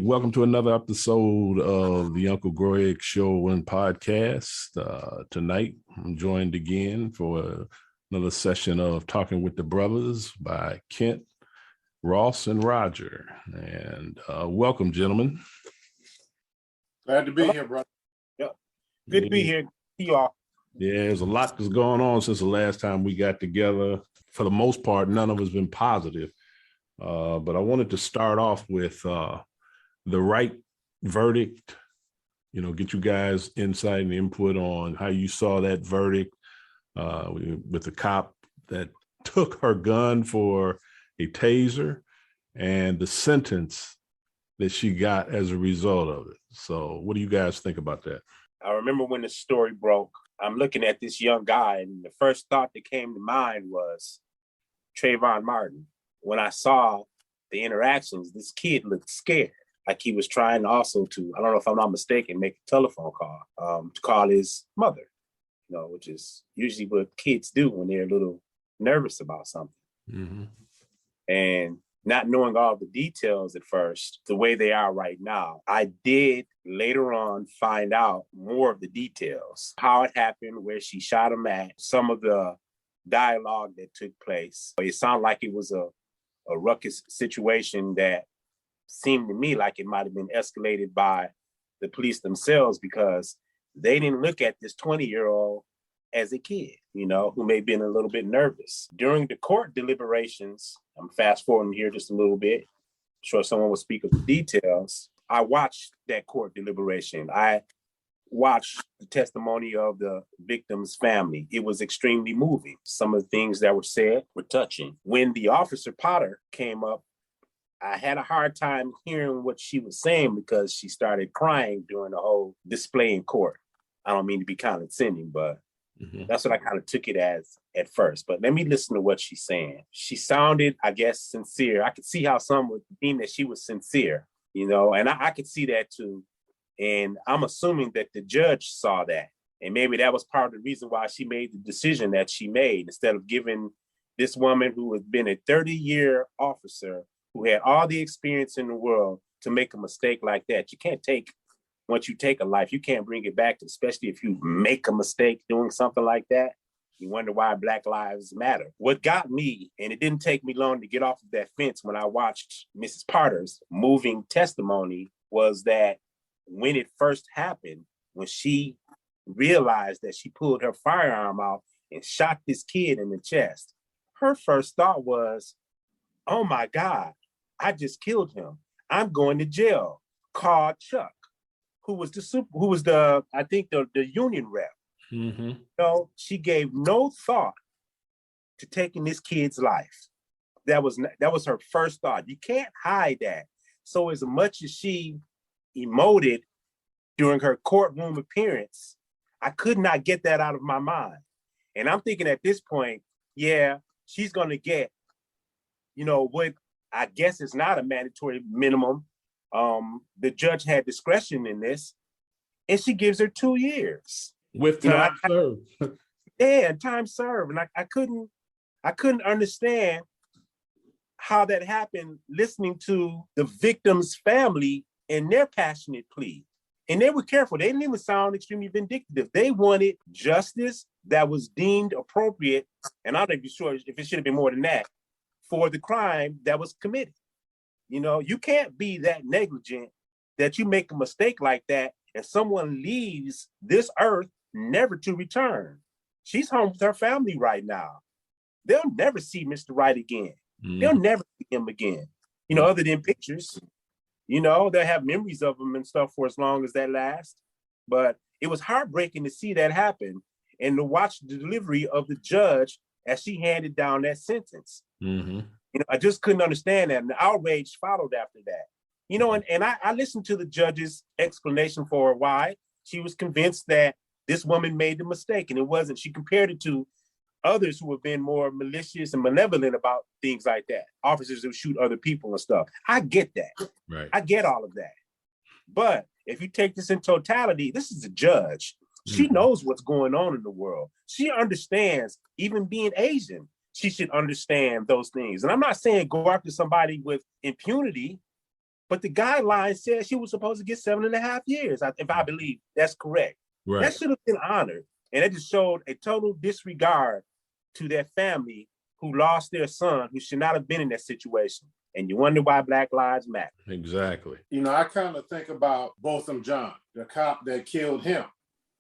Welcome to another episode of the Uncle Greg Show and Podcast. Tonight, I'm joined again for another session of Talking with the Brothers by Kent, Ross, and Roger. And welcome, gentlemen. Glad to be here, brother. Yeah. Good to be here. See y'all. Yeah, there's a lot that's going on since the last time we got together. For the most part, none of us been positive. But I wanted to start off with the Wright verdict, get you guys insight and input on how you saw that verdict with the cop that took her gun for a taser and the sentence that she got as a result of it. So what do you guys think about that? I remember when the story broke, I'm looking at this young guy and the first thought that came to mind was Trayvon Martin. When I saw the interactions, this kid looked scared. Like he was trying also to, I don't know if I'm not mistaken, make a telephone call to call his mother, which is usually what kids do when they're a little nervous about something. Mm-hmm. And not knowing all the details at first, the way they are right now, I did later on find out more of the details, how it happened, where she shot him at, some of the dialogue that took place. It sounded like it was a ruckus situation that seemed to me like it might have been escalated by the police themselves because they didn't look at this 20-year-old as a kid, who may have been a little bit nervous. During the court deliberations, I'm fast forwarding here just a little bit, I'm sure someone will speak of the details. I watched that court deliberation. I watched the testimony of the victim's family. It was extremely moving. Some of the things that were said were touching. When the officer Potter came up, I had a hard time hearing what she was saying because she started crying during the whole display in court. I don't mean to be condescending, but that's what I kind of took it as at first. But let me listen to what she's saying. She sounded, I guess, sincere. I could see how some would deem that she was sincere, and I could see that too. And I'm assuming that the judge saw that. And maybe that was part of the reason why she made the decision that she made, instead of giving this woman who had been a 30-year officer, who had all the experience in the world, to make a mistake like that. You can't once you take a life, you can't bring it back, especially if you make a mistake doing something like that. You wonder why Black Lives Matter. What got me, and it didn't take me long to get off of that fence when I watched Mrs. Potter's moving testimony, was that when it first happened, when she realized that she pulled her firearm out and shot this kid in the chest, her first thought was, oh my God, I just killed him. I'm going to jail. Call Chuck, who was the union rep. Mm-hmm. She gave no thought to taking this kid's life. That was her first thought. You can't hide that. So as much as she emoted during her courtroom appearance, I could not get that out of my mind. And I'm thinking at this point, yeah, she's going to get, what I guess is not a mandatory minimum. The judge had discretion in this, and she gives her 2 years. With time served. Yeah, time served. And I couldn't understand how that happened listening to the victim's family and their passionate plea. And they were careful. They didn't even sound extremely vindictive. They wanted justice that was deemed appropriate, and I'm not even sure if it should have been more than that, for the crime that was committed. You can't be that negligent that you make a mistake like that and someone leaves this earth never to return. She's home with her family right now. They'll never see Mr. Wright again. They'll never see him again, other than pictures. They'll have memories of him and stuff for as long as that lasts. But it was heartbreaking to see that happen and to watch the delivery of the judge as she handed down that sentence. Mm-hmm. I just couldn't understand that. And the outrage followed after that. And I listened to the judge's explanation for why. She was convinced that this woman made the mistake, and it wasn't. She compared it to others who have been more malicious and malevolent about things like that. Officers who shoot other people and stuff. I get that. Right. I get all of that. But if you take this in totality, this is a judge. She knows what's going on in the world. She understands, even being Asian, she should understand those things. And I'm not saying go after somebody with impunity, But the guidelines said she was supposed to get 7.5 years, if I believe that's correct. Right. That should have been honored. And it just showed a total disregard to their family who lost their son, who should not have been in that situation. And you wonder why Black Lives Matter. Exactly. You know, I kind of think about Botham John, the cop that killed him.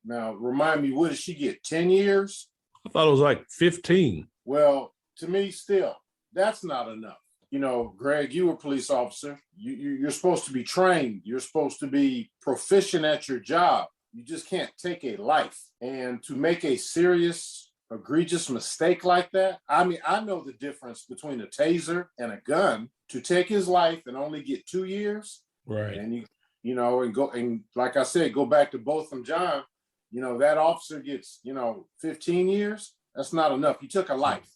Now, remind me, what did she get? 10 years? I thought it was like 15. Well, to me, still, that's not enough. You know, Greg, you were a police officer. You're supposed to be trained. You're supposed to be proficient at your job. You just can't take a life. And to make a serious, egregious mistake like that, I mean, I know the difference between a taser and a gun. To take his life and only get 2 years, right? And you know, and go, and like I said, go back to Botham John. You know, that officer gets 15 years. That's not enough. He took a life.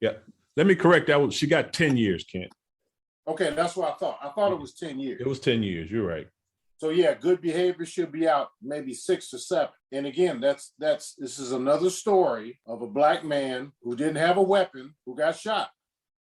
Yeah. Let me correct that. She got 10 years, Kent. Okay, that's what I thought. I thought it was 10 years. It was 10 years. You're right. So yeah, good behavior should be out maybe 6 or 7. And again, this is another story of a Black man who didn't have a weapon, who got shot.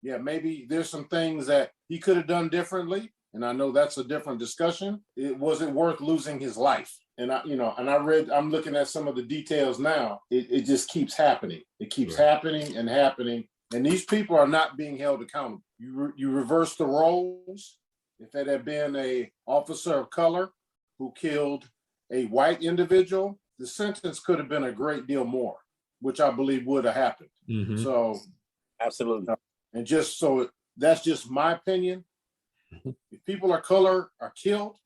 Yeah, maybe there's some things that he could have done differently. And I know that's a different discussion. It wasn't worth losing his life. And I'm looking at some of the details now. It just keeps happening. It keeps happening and happening. And these people are not being held accountable. You reverse the roles. If it had been a officer of color who killed a white individual, the sentence could have been a great deal more, which I believe would have happened. Mm-hmm. So, absolutely. And just so that's just my opinion. If people of color are killed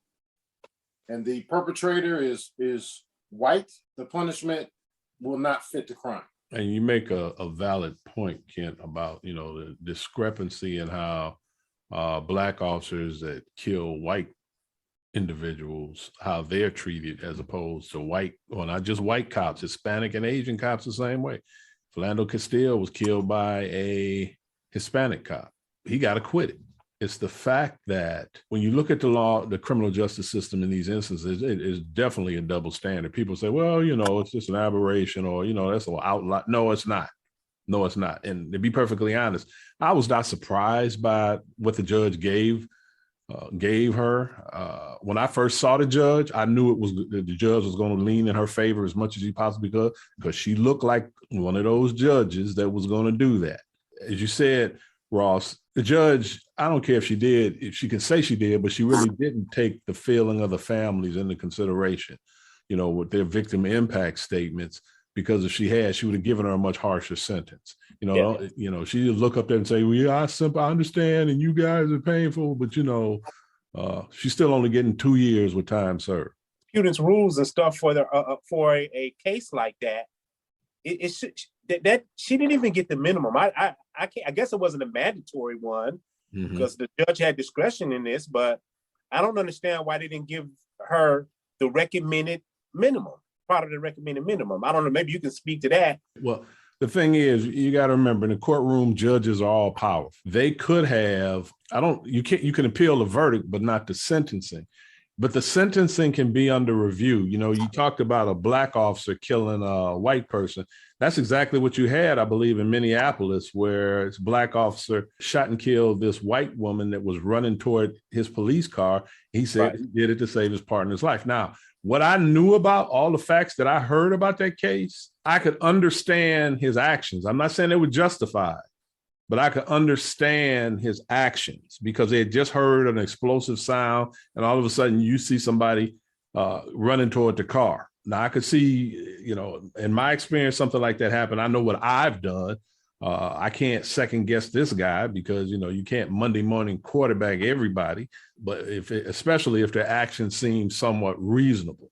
and the perpetrator is white, the punishment will not fit the crime. And you make a valid point, Kent, about the discrepancy in how Black officers that kill white individuals, how they're treated as opposed to white, or not just white cops, Hispanic and Asian cops the same way. Philando Castile was killed by a Hispanic cop. He got acquitted. It's the fact that when you look at the law, the criminal justice system in these instances, it is definitely a double standard. People say, well, it's just an aberration, or, that's an outlier. No, it's not. No, it's not. And to be perfectly honest, I was not surprised by what the judge gave her. When I first saw the judge, I knew the judge was going to lean in her favor as much as he possibly could, because she looked like one of those judges that was going to do that. As you said, Ross, the judge, I don't care if she can say she did, but she really didn't take the feeling of the families into consideration, with their victim impact statements, because if she had, she would have given her a much harsher sentence. She would look up there and say, well, yeah, I understand, and you guys are painful, but she's still only getting 2 years with time served. Prudence rules and stuff for a case like that, that she didn't even get the minimum. I guess it wasn't a mandatory one, because the judge had discretion in this, but I don't understand why they didn't give her the recommended minimum, part of the recommended minimum. I don't know. Maybe you can speak to that. Well, the thing is, you got to remember, in the courtroom, judges are all powerful. They could have, you can appeal the verdict, but not the sentencing. But the sentencing can be under review. You talked about a Black officer killing a white person. That's exactly what you had, I believe, in Minneapolis, where this Black officer shot and killed this white woman that was running toward his police car. He said he did it to save his partner's life. Now, what I knew about all the facts that I heard about that case, I could understand his actions. I'm not saying they were justified, but I could understand his actions, because they had just heard an explosive sound, and all of a sudden you see somebody running toward the car. Now, I could see, in my experience, something like that happen. I know what I've done. I can't second guess this guy, because, you can't Monday morning quarterback everybody, but especially if their actions seem somewhat reasonable.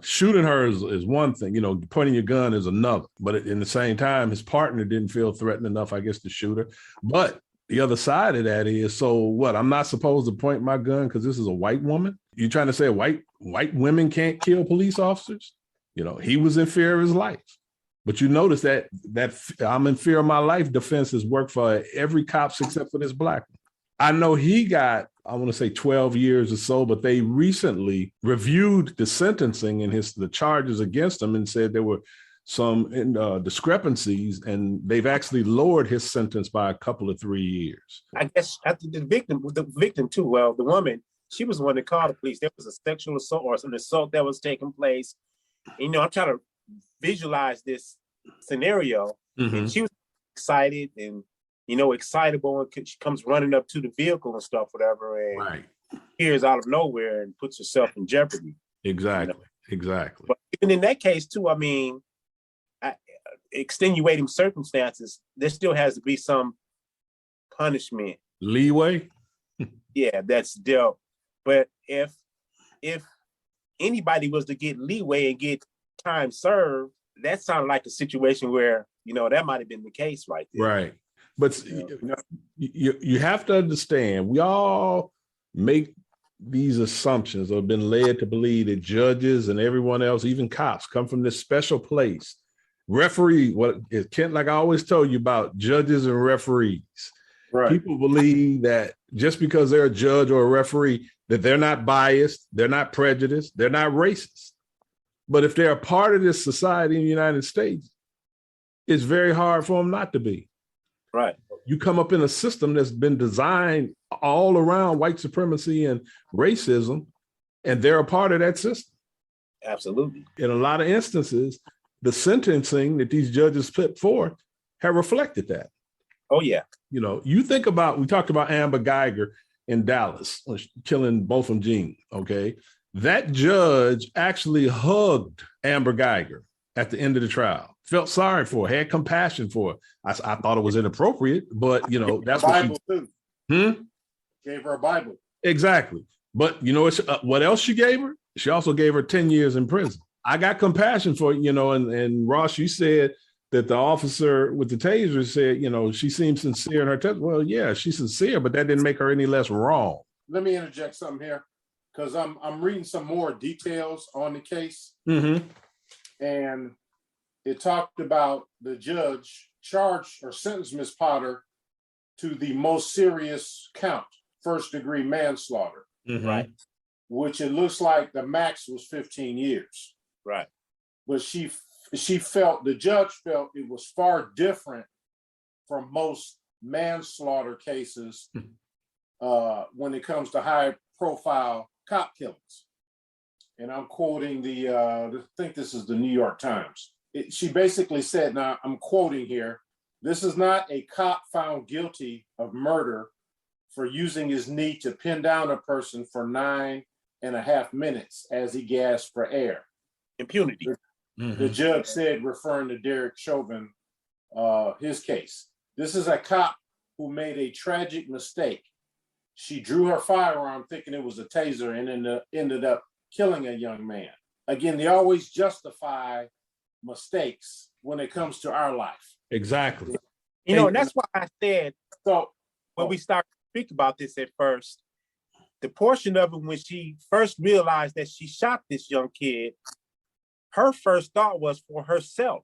Shooting her is one thing, pointing your gun is another, but in the same time, his partner didn't feel threatened enough, I guess, to shoot her. But the other side of that is, so what? I'm not supposed to point my gun because this is a white woman? You trying to say white women can't kill police officers? He was in fear of his life. But you notice that I'm in fear of my life defense has worked for every cops except for this Black one. I know he got, I want to say 12 years or so, but they recently reviewed the sentencing and the charges against him and said there were some discrepancies, and they've actually lowered his sentence by a couple of 3 years. I guess after the victim too, well, the woman, She was the one that called the police. There was a sexual assault or an assault that was taking place. And, I'm trying to visualize this scenario, and she was excited and, excitable, and she comes running up to the vehicle and stuff, whatever, and appears out of nowhere and puts herself in jeopardy. Exactly. Exactly. But even in that case, too, I mean, extenuating circumstances, there still has to be some punishment. Leeway? Yeah, that's dealt. But if anybody was to get leeway and get time served, that sounded like a situation where, that might have been the case right there. Right. But you have to understand, we all make these assumptions or have been led to believe that judges and everyone else, even cops, come from this special place. Referee, Kent, like I always told you about judges and referees. Right. People believe that just because they're a judge or a referee, that they're not biased, they're not prejudiced, they're not racist. But if they're a part of this society in the United States, it's very hard for them not to be. Right. You come up in a system that's been designed all around white supremacy and racism, and they're a part of that system. Absolutely. In a lot of instances, the sentencing that these judges put forth have reflected that. Oh, yeah. You think about, we talked about Amber Geiger in Dallas, killing Botham Jean, okay? That judge actually hugged Amber Geiger at the end of the trial, felt sorry for her, had compassion for her. I thought it was inappropriate, but, that's what Bible too. Gave her a Bible. Exactly. But what else she gave her? She also gave her 10 years in prison. I got compassion for, and Ross, you said that the officer with the taser said, she seemed sincere in her testimony. Well, yeah, she's sincere, but that didn't make her any less wrong. Let me interject something here, because I'm reading some more details on the case. And it talked about the judge charged or sentenced Ms. Potter to the most serious count, first-degree manslaughter, right? Which it looks like the max was 15 years. Right. But the judge felt it was far different from most manslaughter cases when it comes to high-profile cop killings. And I'm quoting I think this is the New York Times. She basically said, now I'm quoting here, "This is not a cop found guilty of murder for using his knee to pin down a person for 9.5 minutes as he gasped for air." Impunity. The judge said, referring to Derek Chauvin, his case. "This is a cop who made a tragic mistake. She drew her firearm thinking it was a taser and ended up killing a young man." Again, they always justify mistakes when it comes to our life. Exactly. And that's why I said, when we started to speak about this at first, the portion of it when she first realized that she shot this young kid, her first thought was for herself.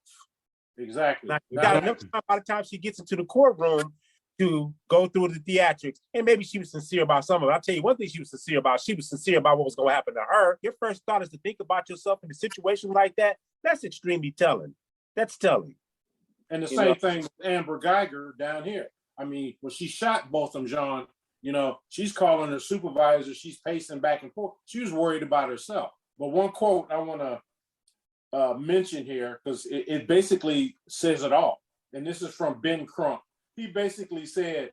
Exactly. Now, you got enough time by the time she gets into the courtroom to go through the theatrics. And maybe she was sincere about some of it. I'll tell you one thing she was sincere about. She was sincere about what was going to happen to her. Your first thought is to think about yourself in a situation like that. That's extremely telling. That's telling. And the same thing with Amber Geiger down here. I mean, when she shot Botham Jean, she's calling her supervisor. She's pacing back and forth. She was worried about herself. But one quote I want to mention here, because it basically says it all. And this is from Ben Crump. He basically said,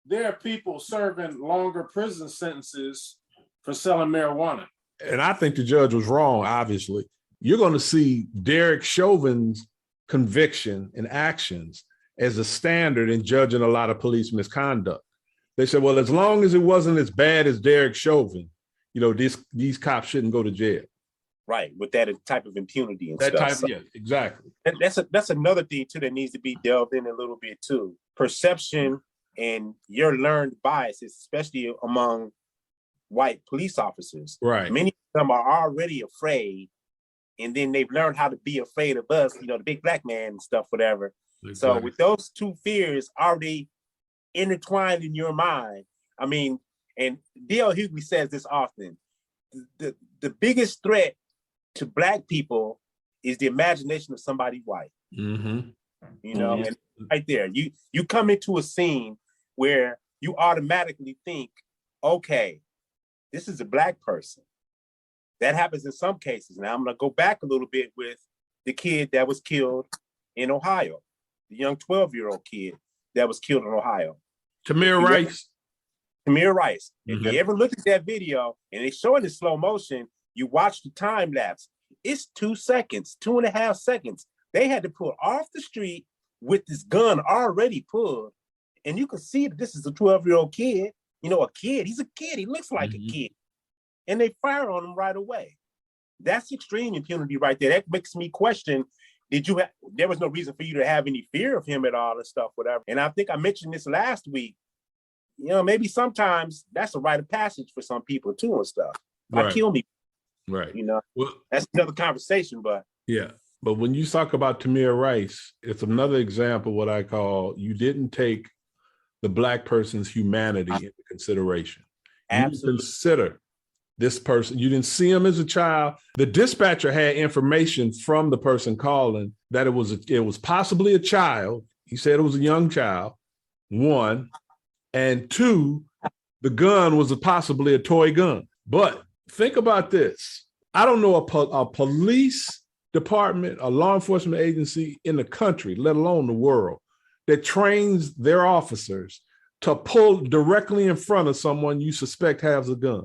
there are people serving longer prison sentences for selling marijuana. And I think the judge was wrong, obviously. You're going to see Derek Chauvin's conviction and actions as a standard in judging a lot of police misconduct. They said, well, as long as it wasn't as bad as Derek Chauvin, these cops shouldn't go to jail. Right, with that type of impunity and stuff. Yeah, exactly. That's another thing too that needs to be delved in a little bit too. Perception and your learned biases, especially among white police officers. Right. Many of them are already afraid, and then they've learned how to be afraid of us, the big black man and stuff, whatever. Exactly. So with those two fears already intertwined in your mind, I mean, and D.L. Hughley says this often, the biggest threat to black people is the imagination of somebody white. And right there, you come into a scene where you automatically think, okay, This is a Black person. That happens in some cases. Now I'm going to go back a little bit with the kid that was killed in Ohio, the young 12-year-old kid that was killed in Ohio. Tamir Rice. Tamir Rice. If Okay. you ever look at that video and they show it in slow motion, you watch the time lapse. It's 2 seconds, 2.5 seconds. They had to pull off the street with this gun already pulled. And you can see that this is a 12-year-old kid. You know, a kid. He's a kid. He looks like a kid. And they fire on him right away. That's extreme impunity right there. That makes me question, there was no reason for you to have any fear of him at all and stuff, whatever. And I think I mentioned this last week. You know, maybe sometimes that's a rite of passage for some people too and stuff. Right. Kill me. Right. You know, well, that's another conversation, but. Yeah. But when you talk about Tamir Rice, it's another example of what I call you didn't take the Black person's humanity into consideration. Absolutely. You consider this person. You didn't see him as a child. The dispatcher had information from the person calling that it was possibly a child. He said it was a young child, 1. And 2, the gun was possibly a toy gun. But think about this. I don't know a police department, a law enforcement agency in the country, let alone the world, that trains their officers to pull directly in front of someone you suspect has a gun.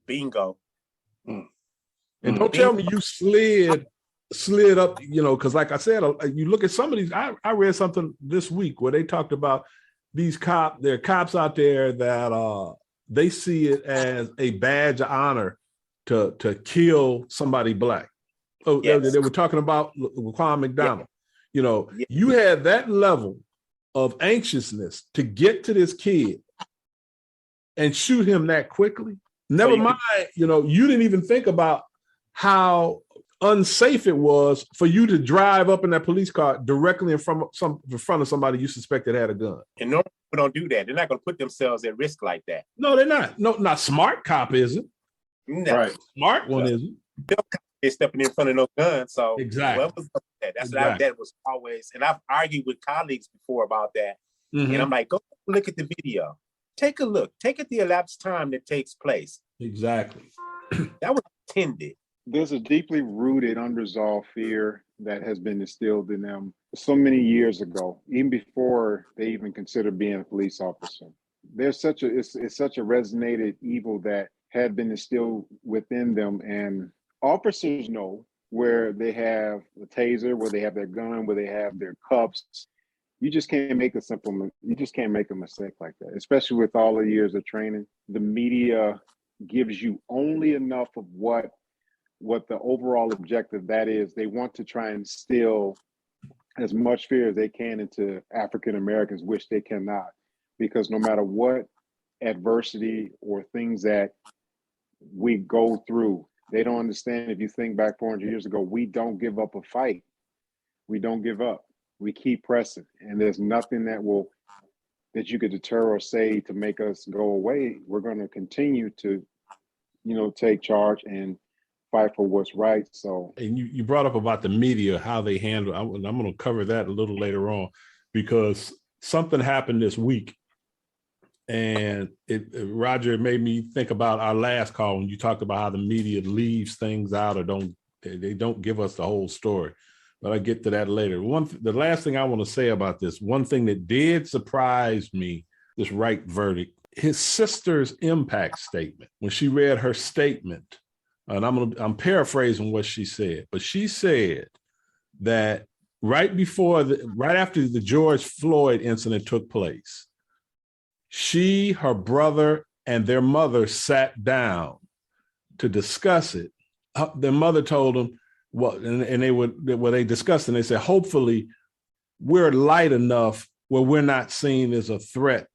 Bingo. And don't tell me you slid up, you know, because like I said, you look at some of these, I read something this week where they talked about these there are cops out there that they see it as a badge of honor to kill somebody Black. Oh, yes. They were talking about Laquan McDonald. Yeah. You know, you had that level of anxiousness to get to this kid and shoot him that quickly. Never mind, you know, you didn't even think about how unsafe it was for you to drive up in that police car directly in front of somebody you suspected had a gun. And no, people don't do that. They're not going to put themselves at risk like that. No, they're not. No, not smart cop isn't. No. Right. Smart one isn't. They're stepping in front of no gun. So exactly. That was always, and I've argued with colleagues before about that. And I'm like, go look at the video. Take a look. Take at the elapsed time that takes place. Exactly. That was intended. There's a deeply rooted, unresolved fear that has been instilled in them so many years ago, even before they even considered being a police officer. There's it's such a resonated evil that had been instilled within them. And officers know where they have the taser, where they have their gun, where they have their cuffs. You just can't make a mistake like that, especially with all the years of training. The media gives you only enough of what the overall objective that is. They want to try and instill as much fear as they can into African Americans, which they cannot, because no matter what adversity or things that we go through, they don't understand. If you think back 400 years ago, we don't give up a fight. We don't give up. We keep pressing, and there's nothing that you could deter or say to make us go away. We're going to continue to, take charge and fight for what's right. So, and you brought up about the media, how they handle. I'm going to cover that a little later on, because something happened this week, and Roger, it made me think about our last call when you talked about how the media leaves things out or they don't give us the whole story. But I'll get to that later. The last thing I want to say about this, one thing that did surprise me, this Wright verdict, his sister's impact statement. When she read her statement, and I'm paraphrasing what she said, but she said that right after the George Floyd incident took place, she, her brother, and their mother sat down to discuss it. Their mother told them, they discussed and they said, hopefully we're light enough where we're not seen as a threat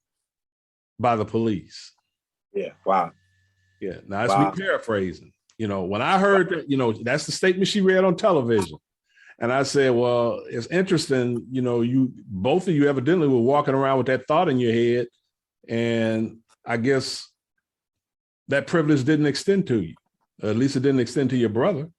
by the police. Yeah. Wow. Yeah. Now that's me paraphrasing. When I heard that, that's the statement she read on television. And I said, well, it's interesting. Both of you evidently were walking around with that thought in your head. And I guess that privilege didn't extend to you. Or at least it didn't extend to your brother.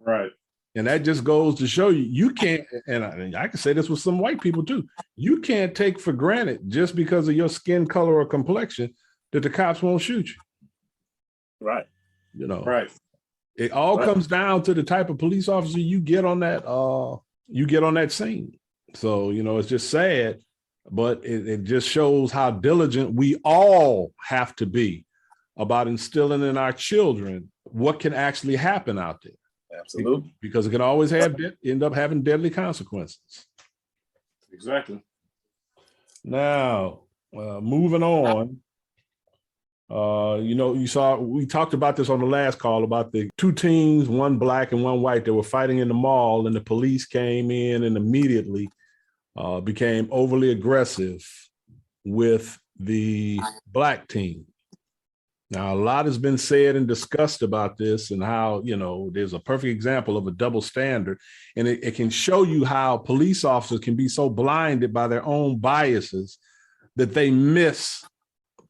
Right. And that just goes to show you can't, and I can say this with some white people too, you can't take for granted just because of your skin color or complexion that the cops won't shoot you. Right. You know, Right. it all Right. comes down to the type of police officer you get on that scene. So, it's just sad, but it just shows how diligent we all have to be about instilling in our children what can actually happen out there. Absolutely. Because it can always end up having deadly consequences. Exactly. Now, moving on. We talked about this on the last call about the two teams, one black and one white, that were fighting in the mall, and the police came in and immediately became overly aggressive with the black team. Now, a lot has been said and discussed about this and how, there's a perfect example of a double standard. And it can show you how police officers can be so blinded by their own biases that they miss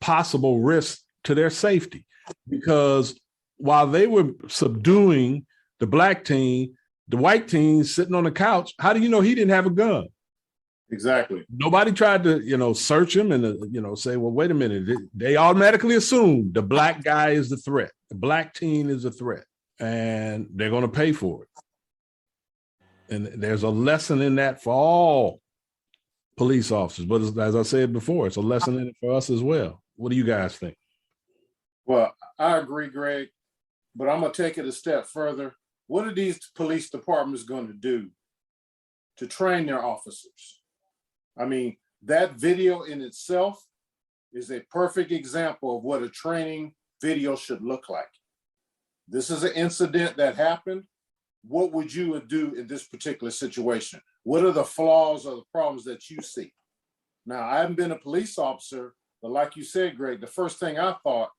possible risk to their safety. Because while they were subduing the black team, the white team sitting on the couch, how do you know he didn't have a gun? Exactly. Nobody tried to, search him and, say, well, wait a minute. They automatically assume the black guy is the threat. The black team is a threat, and they're going to pay for it. And there's a lesson in that for all police officers. But as I said before, it's a lesson in it for us as well. What do you guys think? Well, I agree, Greg, but I'm going to take it a step further. What are these police departments going to do to train their officers? I mean, that video in itself is a perfect example of what a training video should look like. This is an incident that happened. What would you do in this particular situation? What are the flaws or the problems that you see? Now, I haven't been a police officer, but like you said, Greg, the first thing I thought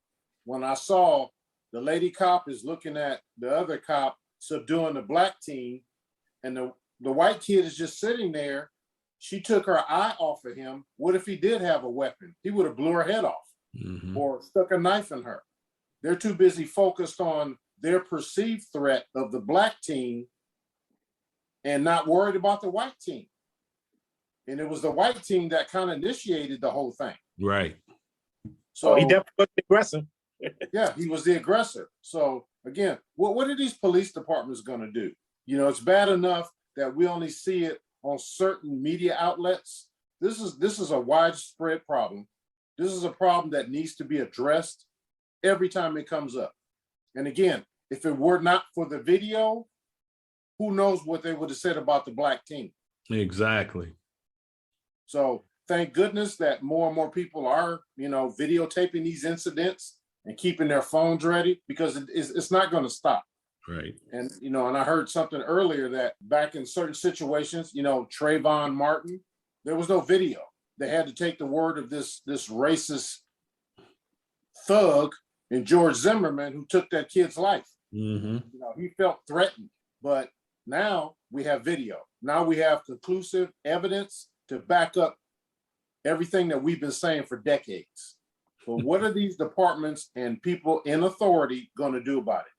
when I saw the lady cop is looking at the other cop subduing the black team, and the white kid is just sitting there. She took her eye off of him. What if he did have a weapon? He would have blew her head off or stuck a knife in her. They're too busy focused on their perceived threat of the black team and not worried about the white team. And it was the white team that kind of initiated the whole thing. Right. So he definitely was the aggressor. Yeah, he was the aggressor. So again, what are these police departments going to do? It's bad enough that we only see it on certain media outlets. This is a widespread problem. This is a problem that needs to be addressed every time it comes up. And again, if it were not for the video, who knows what they would have said about the black team. Exactly. So thank goodness that more and more people are, videotaping these incidents and keeping their phones ready, because it's not going to stop. Right. And, and I heard something earlier that back in certain situations, Trayvon Martin, there was no video. They had to take the word of this racist thug and George Zimmerman, who took that kid's life. Mm-hmm. He felt threatened, but now we have video. Now we have conclusive evidence to back up everything that we've been saying for decades. So what are these departments and people in authority going to do about it?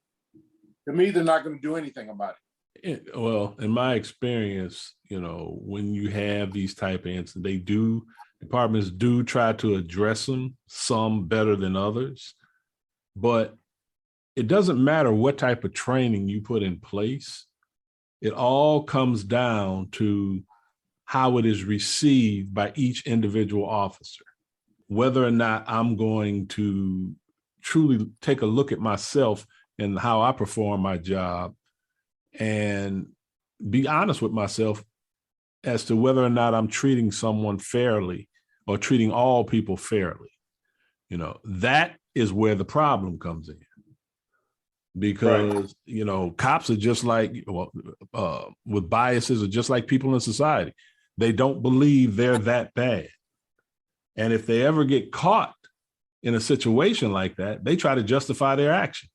To me, they're not going to do anything about it. Well, in my experience, when you have these type of incidents, departments do try to address them, some better than others, but it doesn't matter what type of training you put in place. It all comes down to how it is received by each individual officer. Whether or not I'm going to truly take a look at myself and how I perform my job and be honest with myself as to whether or not I'm treating someone fairly or treating all people fairly. That is where the problem comes in. Because, cops are just like, with biases are just like people in society. They don't believe they're that bad. And if they ever get caught in a situation like that, they try to justify their actions.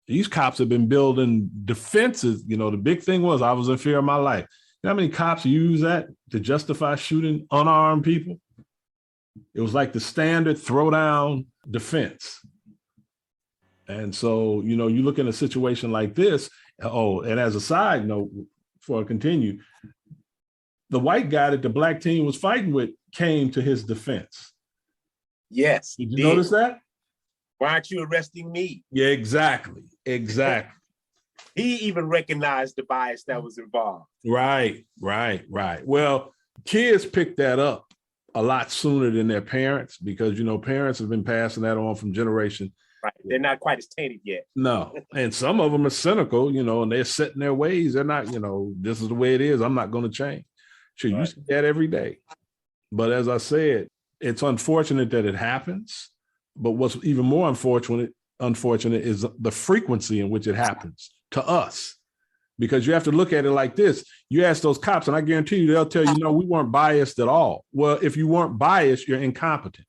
These cops have been building defenses. The big thing was I was in fear of my life. You know how many cops use that to justify shooting unarmed people? It was like the standard throwdown defense. And so, you look at a situation like this. Oh, and as a side note, before I continue, the white guy that the black team was fighting with came to his defense. Yes. Did you notice that? Why aren't you arresting me? Yeah, exactly. He even recognized the bias that was involved. Right. Well, kids pick that up a lot sooner than their parents because, parents have been passing that on from generation. Right. They're not quite as tainted yet. No. And some of them are cynical, and they're set in their ways. They're not, this is the way it is. I'm not going to change. Sure, you see that every day. But as I said, it's unfortunate that it happens. But what's even more unfortunate is the frequency in which it happens to us. Because you have to look at it like this. You ask those cops, and I guarantee you, they'll tell you, no, we weren't biased at all. Well, if you weren't biased, you're incompetent.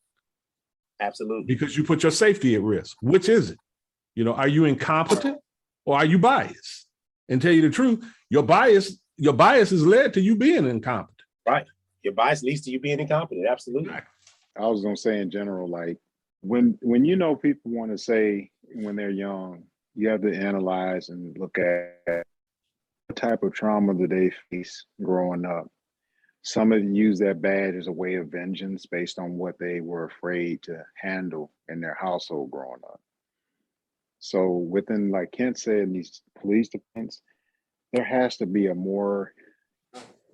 Absolutely. Because you put your safety at risk. Which is it? Are you incompetent or are you biased? And tell you the truth, your bias has led to you being incompetent. Right. Your bias leads to you being incompetent. Absolutely. I was gonna say in general, like when people want to say when they're young, you have to analyze and look at what type of trauma that they face growing up. Some of them use that badge as a way of vengeance based on what they were afraid to handle in their household growing up. So within, like Kent said, these police departments, there has to be a more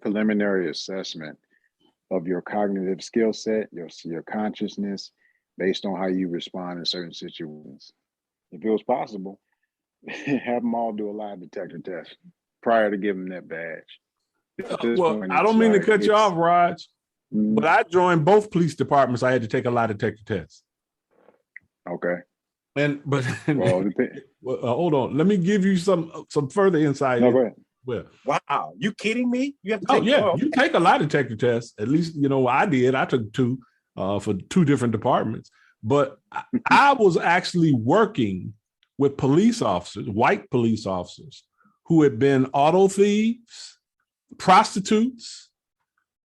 preliminary assessment of your cognitive skill set, your consciousness, based on how you respond in certain situations. If it was possible, have them all do a lie detector test prior to giving them that badge. Well, I don't mean to cut you off, Raj, but I joined both police departments. I had to take a lie detector test. Okay. Hold on. Let me give you some further insight. No, go ahead. Well, wow, you kidding me? You have to take you take a lie detector test. At least I did. I took two for two different departments. But I was actually working with police officers, white police officers, who had been auto thieves, prostitutes,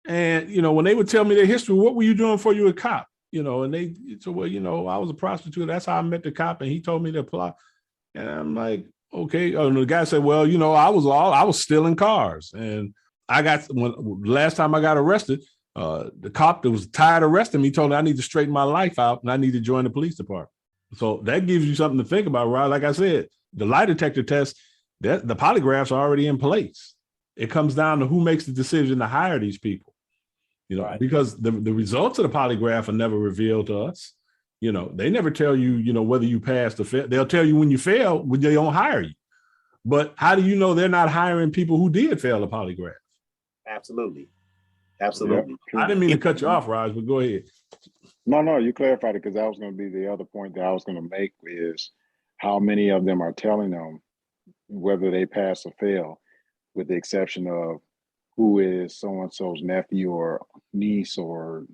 and when they would tell me their history, what were you doing before you were a cop? And they said, well, I was a prostitute. That's how I met the cop, and he told me to apply. And I'm like, okay. And the guy said, well, I was stealing cars, and last time I got arrested, the cop that was tired of arresting me told me I need to straighten my life out and I need to join the police department. So that gives you something to think about, right? Like I said, the lie detector test, the polygraphs are already in place. It comes down to who makes the decision to hire these people, because the results of the polygraph are never revealed to us. They never tell you, whether you passed or failed. They'll tell you when you fail, when they don't hire you. But how do you know they're not hiring people who did fail a polygraph? Absolutely. Yeah, I didn't mean to cut you off, Raj, but go ahead. No, you clarified it because that was going to be the other point that I was going to make is how many of them are telling them whether they pass or fail, with the exception of who is so-and-so's nephew or niece or,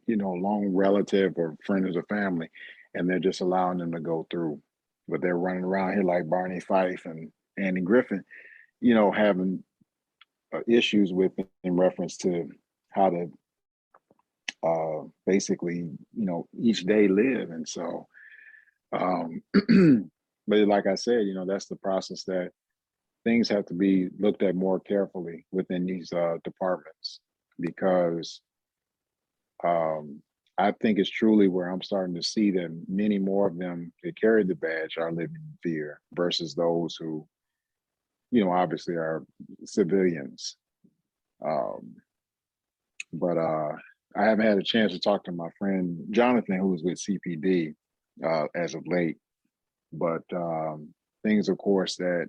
long relative or friend of the family, and they're just allowing them to go through. But they're running around here like Barney Fife and Andy Griffin, having issues with in reference to how to basically, each day live. And so, but like I said, that's the process that things have to be looked at more carefully within these departments, because I think it's truly where I'm starting to see that many more of them that carry the badge are living in fear versus those who, obviously are civilians. But I haven't had a chance to talk to my friend Jonathan, who was with CPD as of late. But things, of course, that,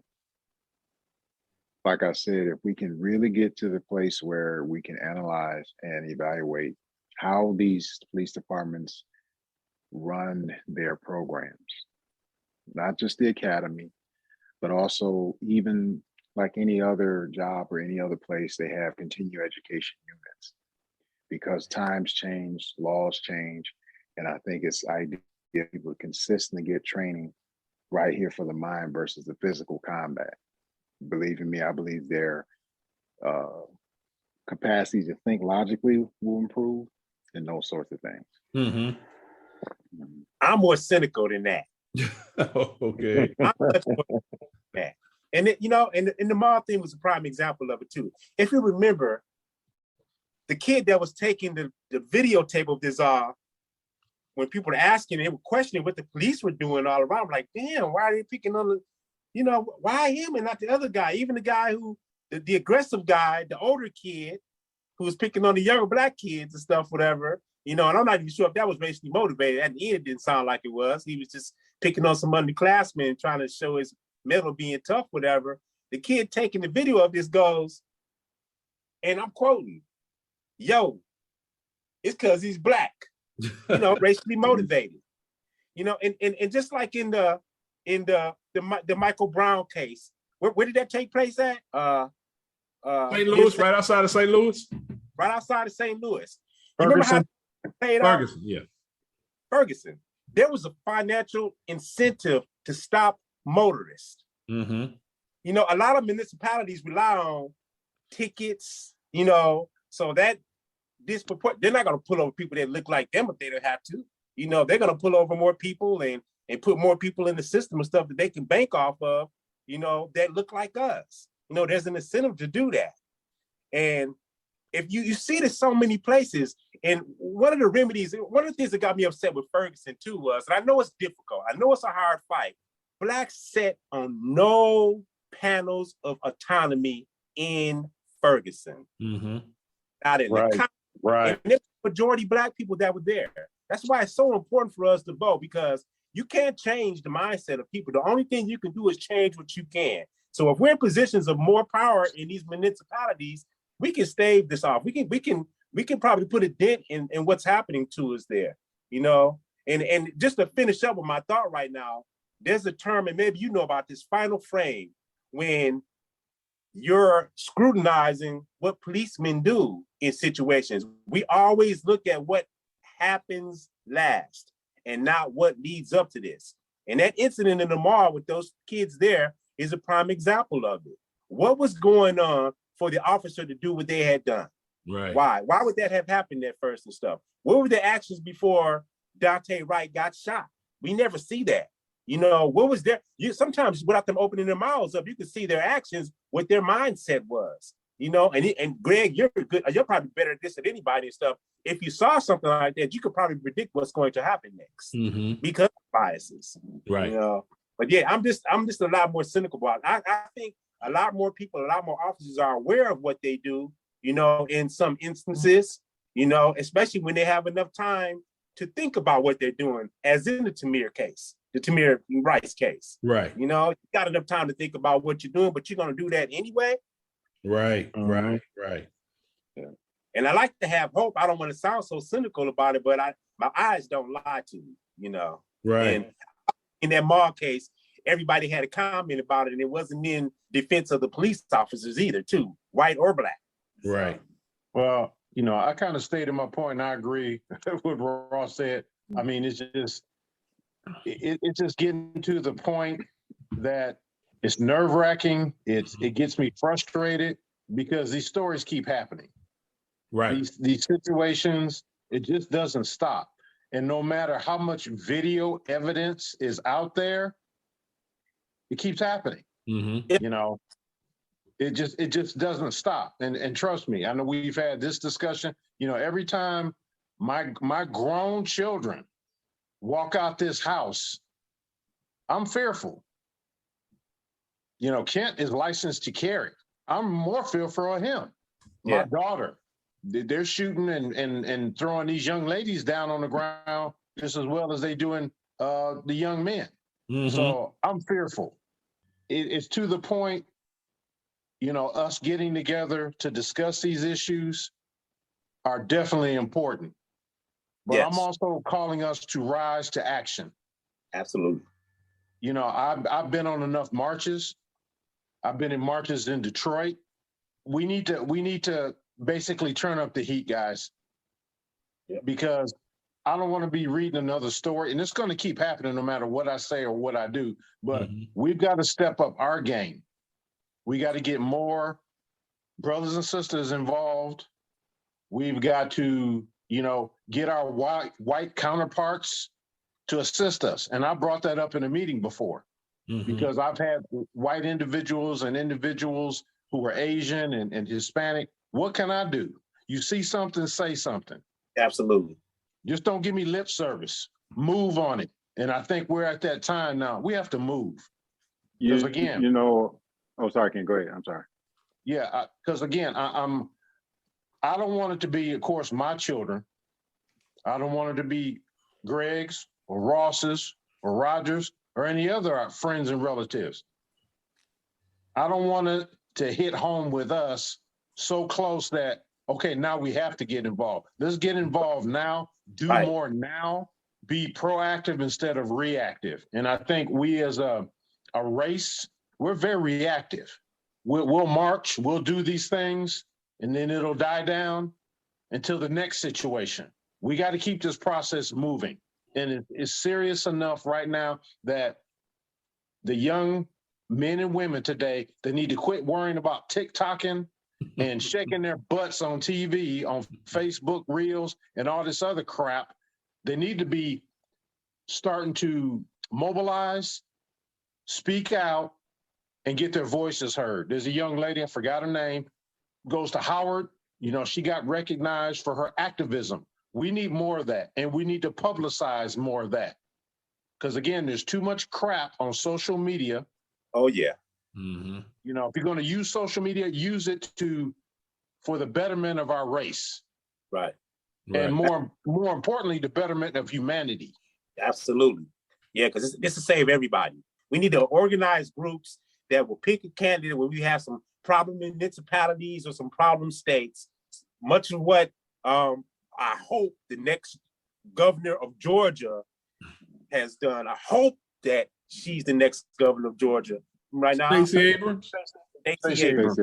like I said, if we can really get to the place where we can analyze and evaluate how these police departments run their programs, not just the academy, but also even like any other job or any other place, they have continuing education units, because times change, laws change. And I think it's ideal people consistently get training right here for the mind versus the physical combat. Believe in me, I believe their capacity to think logically will improve and those sorts of things. Mm-hmm. I'm more cynical than that. Okay. I'm much more cynical than that. And and the mall thing was a prime example of it too. If you remember, the kid that was taking the videotape of this when people were asking, they were questioning what the police were doing all around. I'm like, damn, why are they picking on the, you know, why him and not the other guy? Even the guy who, the aggressive guy, the older kid who was picking on the younger black kids and stuff, whatever, you know, and I'm not even sure if that was racially motivated. At the end, it didn't sound like it was. He was just picking on some underclassmen trying to show his metal being tough, whatever. The kid taking the video of this goes, and I'm quoting, yo, it's because he's black, you know, racially motivated. You know, and just like in the Michael Brown case, where did that take place at? St. Louis, right outside of St. Louis. Right outside of St. Louis. You remember how it played out? Ferguson, yeah. Ferguson. There was a financial incentive to stop motorists. Mm-hmm. You know, a lot of municipalities rely on tickets, you know, so that they're not going to pull over people that look like them if they don't have to. You know, they're going to pull over more people and put more people in the system and stuff that they can bank off of, you know, that look like us. You know, there's an incentive to do that. And if you see this so many places, and one of the remedies, one of the things that got me upset with Ferguson too was, and I know it's difficult, I know it's a hard fight, blacks sat on no panels of autonomy in Ferguson. Mm-hmm. Not in the Right. And there's majority black people that were there. That's why it's so important for us to vote, because you can't change the mindset of people. The only thing you can do is change what you can. So if we're in positions of more power in these municipalities, we can stave this off. We can probably put a dent in what's happening to us there, you know? And just to finish up with my thought right now, there's a term, and maybe you know about this, final frame, when you're scrutinizing what policemen do in situations. We always look at what happens last and not what leads up to this. And that incident in the mall with those kids there is a prime example of it. What was going on for the officer to do what they had done? Right. Why would that have happened at first and stuff? What were the actions before Daunte Wright got shot? We never see that. You know, what was there? Sometimes without them opening their mouths up, you can see their actions, what their mindset was. You know, and Greg, you're good. You're probably better at this than anybody and stuff. If you saw something like that, you could probably predict what's going to happen next because of biases. Right. You know, but yeah, I'm just a lot more cynical about it. I think a lot more people, a lot more officers are aware of what they do. You know, in some instances, you know, especially when they have enough time to think about what they're doing, as in the Tamir case, the Tamir Rice case. Right. You know, you got enough time to think about what you're doing, but you're going to do that anyway. Right. Right. Yeah. And I like to have hope. I don't want to sound so cynical about it, but my eyes don't lie to me, you know. Right. And in that mall case, everybody had a comment about it, and it wasn't in defense of the police officers either, too, white or black. Right. Well, you know, I kind of stated my point, and I agree with what Ross said. I mean, it's just getting to the point that it's nerve-wracking. It gets me frustrated because these stories keep happening. Right. These situations, it just doesn't stop. And no matter how much video evidence is out there, it keeps happening. Mm-hmm. You know, it just doesn't stop. And trust me, I know we've had this discussion. You know, every time my grown children walk out this house, I'm fearful. You know, Kent is licensed to carry. I'm more fearful of him. Yeah. My daughter, they're shooting and throwing these young ladies down on the ground just as well as they doing the young men. Mm-hmm. So I'm fearful. It's to the point, you know, us getting together to discuss these issues are definitely important. But Yes. I'm also calling us to rise to action. Absolutely. You know, I've been on enough marches. I've been in marches in Detroit. We need to basically turn up the heat, guys. Yep. Because I don't want to be reading another story, and it's going to keep happening no matter what I say or what I do. But we've got to step up our game. We got to get more brothers and sisters involved. We've got to, you know, get our white counterparts to assist us. And I brought that up in a meeting before because I've had white individuals and individuals who are Asian and Hispanic. What can I do? You see something, say something. Absolutely. Just don't give me lip service. Move on it. And I think we're at that time now. We have to move. Because again, oh, sorry, Ken, go ahead. I'm sorry. Yeah, because again, I don't want it to be, of course, my children. I don't want it to be Greg's or Ross's or Rogers or any other friends and relatives. I don't want it to hit home with us so close that, okay, now we have to get involved. Let's get involved now, do more now, be proactive instead of reactive. And I think we as a race, we're very reactive. We'll march, we'll do these things, and then it'll die down until the next situation. We got to keep this process moving. And it's serious enough right now that the young men and women today, they need to quit worrying about TikToking and shaking their butts on TV, on Facebook Reels, and all this other crap. They need to be starting to mobilize, speak out, and get their voices heard. There's a young lady, I forgot her name, goes to Howard. She got recognized for her activism. We need more of that, and we need to publicize more of that. Because again, there's too much crap on social media. Oh, yeah. Mm-hmm. If you're going to use social media, use it for the betterment of our race. Right. And more importantly, the betterment of humanity. Absolutely. Yeah, because this will save everybody. We need to organize groups that will pick a candidate when we have some problem municipalities or some problem states. Much of what I hope the next governor of Georgia has done. I hope that she's the next governor of Georgia. Right now, Stacey Abrams. Stacey Abrams.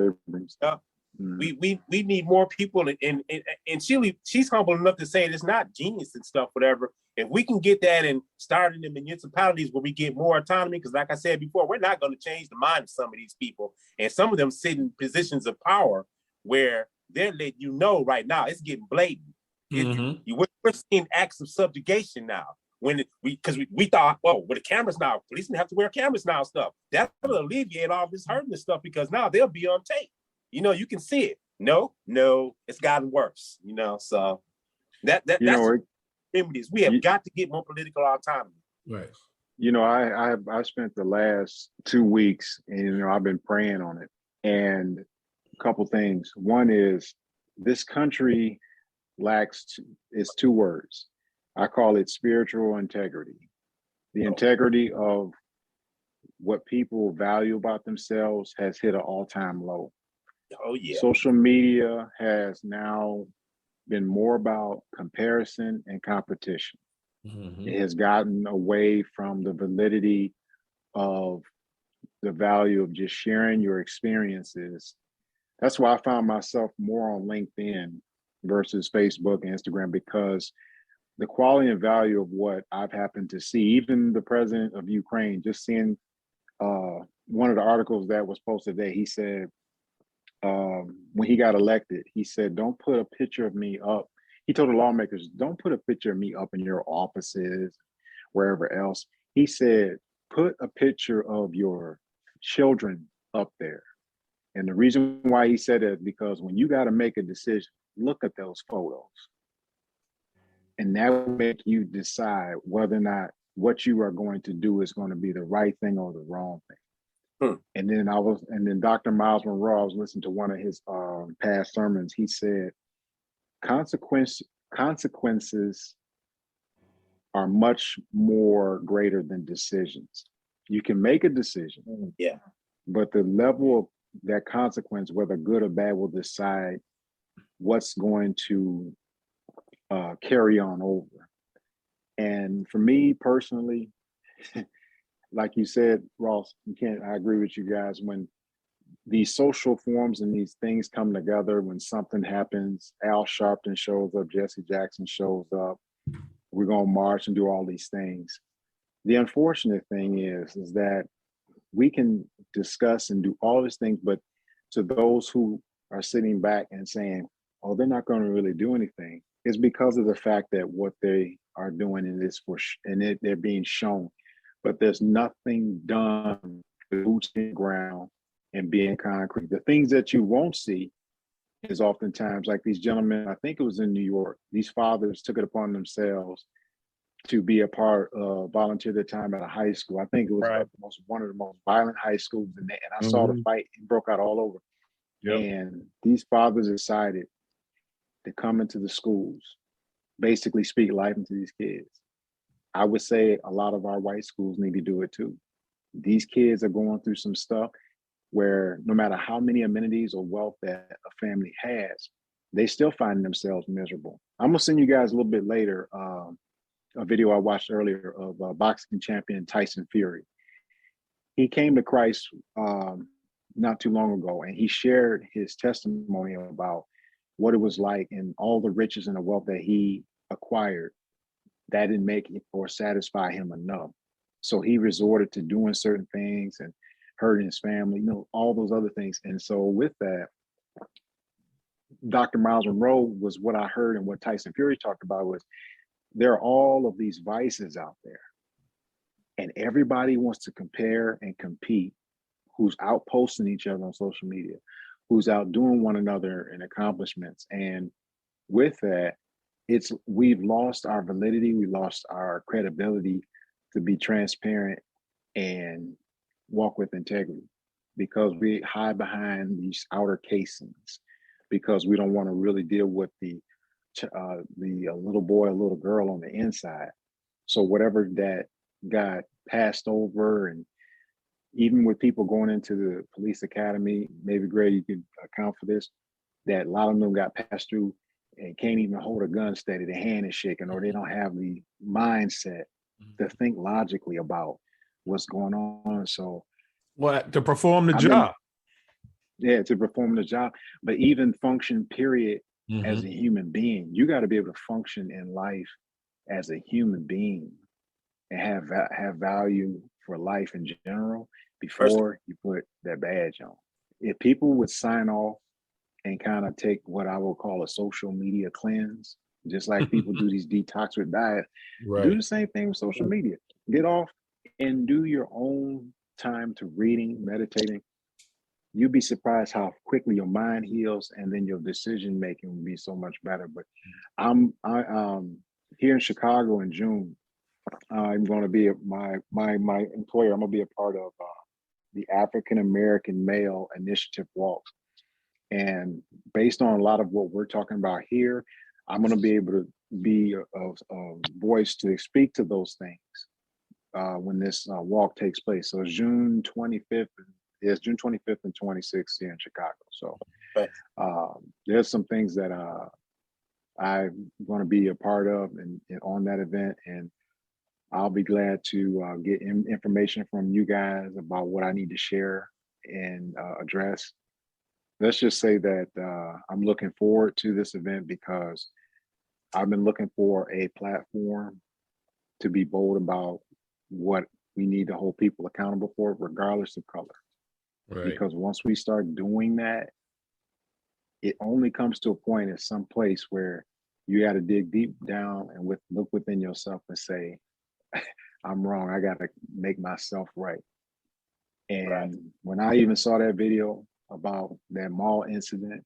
We need more people, and she's humble enough to say it's not genius and stuff, whatever. If we can get that and start in the municipalities where we get more autonomy, because like I said before, we're not going to change the mind of some of these people, and some of them sit in positions of power where they're letting you know right now it's getting blatant. Mm-hmm. We're seeing acts of subjugation now. Because we thought, well, with the cameras now, police have to wear cameras now, stuff that will alleviate all this hurting and stuff, because now they'll be on tape. You can see it. No, it's gotten worse. So that's remedies. We have got to get more political autonomy. Right. I spent the last 2 weeks, and I've been praying on it. And a couple things. One is this country lacks. It's 2 words. I call it spiritual integrity. The integrity of what people value about themselves has hit an all-time low. Oh, yeah. Social media has now been more about comparison and competition. Mm-hmm. It has gotten away from the validity of the value of just sharing your experiences. That's why I found myself more on LinkedIn versus Facebook and Instagram, because the quality and value of what I've happened to see, even the president of Ukraine, just seeing one of the articles that was posted today, he said, when he got elected, he said, don't put a picture of me up. He told the lawmakers, don't put a picture of me up in your offices, wherever else. He said, put a picture of your children up there. And the reason why he said that is because when you got to make a decision, look at those photos. And that will make you decide whether or not what you are going to do is going to be the right thing or the wrong thing. And then Dr. Miles Monroe, I was listening to one of his past sermons. He said, consequences are much more greater than decisions. You can make a decision, but the level of that consequence, whether good or bad, will decide what's going to carry on over. And for me personally, like you said, Ross, I agree with you guys. When these social forums and these things come together, when something happens, Al Sharpton shows up, Jesse Jackson shows up, we're going to march and do all these things. The unfortunate thing is that we can discuss and do all these things, but to those who are sitting back and saying, oh, they're not going to really do anything, it's because of the fact that what they are doing they're being shown. But there's nothing done with boots in the ground and being concrete. The things that you won't see is oftentimes like these gentlemen, I think it was in New York, these fathers took it upon themselves to be a part of volunteer their time at a high school. I think it was Right. one of the most violent high schools, and I saw the Mhm. fight. It broke out all over. Yep. And these fathers decided to come into the schools, basically speak life into these kids. I would say a lot of our white schools need to do it too. These kids are going through some stuff where no matter how many amenities or wealth that a family has, they still find themselves miserable. I'm gonna send you guys a little bit later a video I watched earlier of boxing champion Tyson Fury. He came to Christ not too long ago, and he shared his testimony about what it was like and all the riches and the wealth that he acquired that didn't make it or satisfy him enough. So he resorted to doing certain things and hurting his family, all those other things. And so with that, Dr. Miles Monroe was what I heard, and what Tyson Fury talked about was there are all of these vices out there, and everybody wants to compare and compete. Who's out posting each other on social media, who's out doing one another in accomplishments. And with that, we've lost our validity, we lost our credibility to be transparent and walk with integrity, because we hide behind these outer casings, because we don't want to really deal with the little boy or little girl on the inside. So whatever that got passed over, and even with people going into the police academy, maybe Greg, you could account for this, that a lot of them got passed through and can't even hold a gun steady. Their hand is shaking, or they don't have the mindset to think logically about what's going on. So, What, to perform the job? To perform the job, but even function, period, as a human being. You got to be able to function in life as a human being and have value for life in general before you put that badge on. If people would sign off and kind of take what I will call a social media cleanse, just like people do these detox with diet, do the same thing with social media. Get off and do your own time to reading, meditating. You'd be surprised how quickly your mind heals, and then your decision making will be so much better. But I'm here in Chicago in June. I'm going to be my employer. I'm going to be a part of the African American Male Initiative Walks, and based on a lot of what we're talking about here, I'm going to be able to be a voice to speak to those things when this walk takes place. So June 25th. It's June 25th and 26th here in Chicago. So there's some things that I'm going to be a part of and on that event, and I'll be glad to get information from you guys about what I need to share and address. Let's just say that I'm looking forward to this event because I've been looking for a platform to be bold about what we need to hold people accountable for, regardless of color. Because once we start doing that, it only comes to a point at some place where you got to dig deep down and look within yourself and say, I'm wrong. I got to make myself right. And when I even saw that video about that mall incident,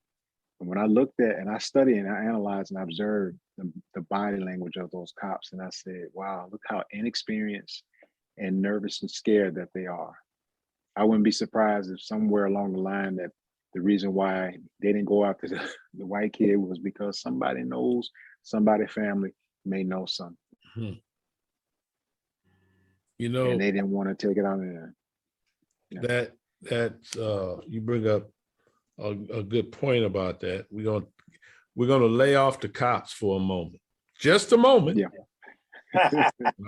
and when I looked at and I studied and I analyzed and observed the body language of those cops, and I said, wow, look how inexperienced and nervous and scared that they are. I wouldn't be surprised if somewhere along the line that the reason why they didn't go after the white kid was because somebody knows somebody's family may know something. And they didn't want to take it out there. That you bring up a good point about that. We're gonna lay off the cops for a moment, just a moment.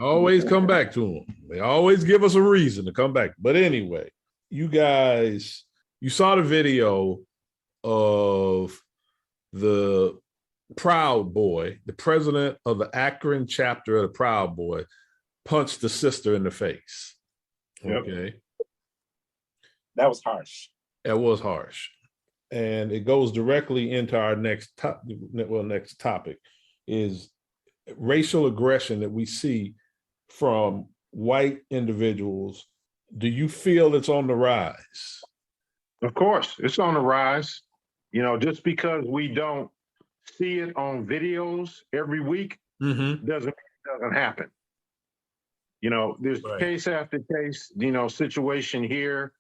Always come back to them. They always give us a reason to come back. But anyway, you guys, you saw the video of the Proud Boy, the president of the Akron chapter of the Proud Boy, punched the sister in the face. Okay. That was harsh. That was harsh. And it goes directly into our next topic is racial aggression that we see from white individuals. Do you feel it's on the rise? Of course, it's on the rise. You know, just because we don't see it on videos every week Mm-hmm. doesn't mean it doesn't happen. You know, there's Right. case after case, you know, situation here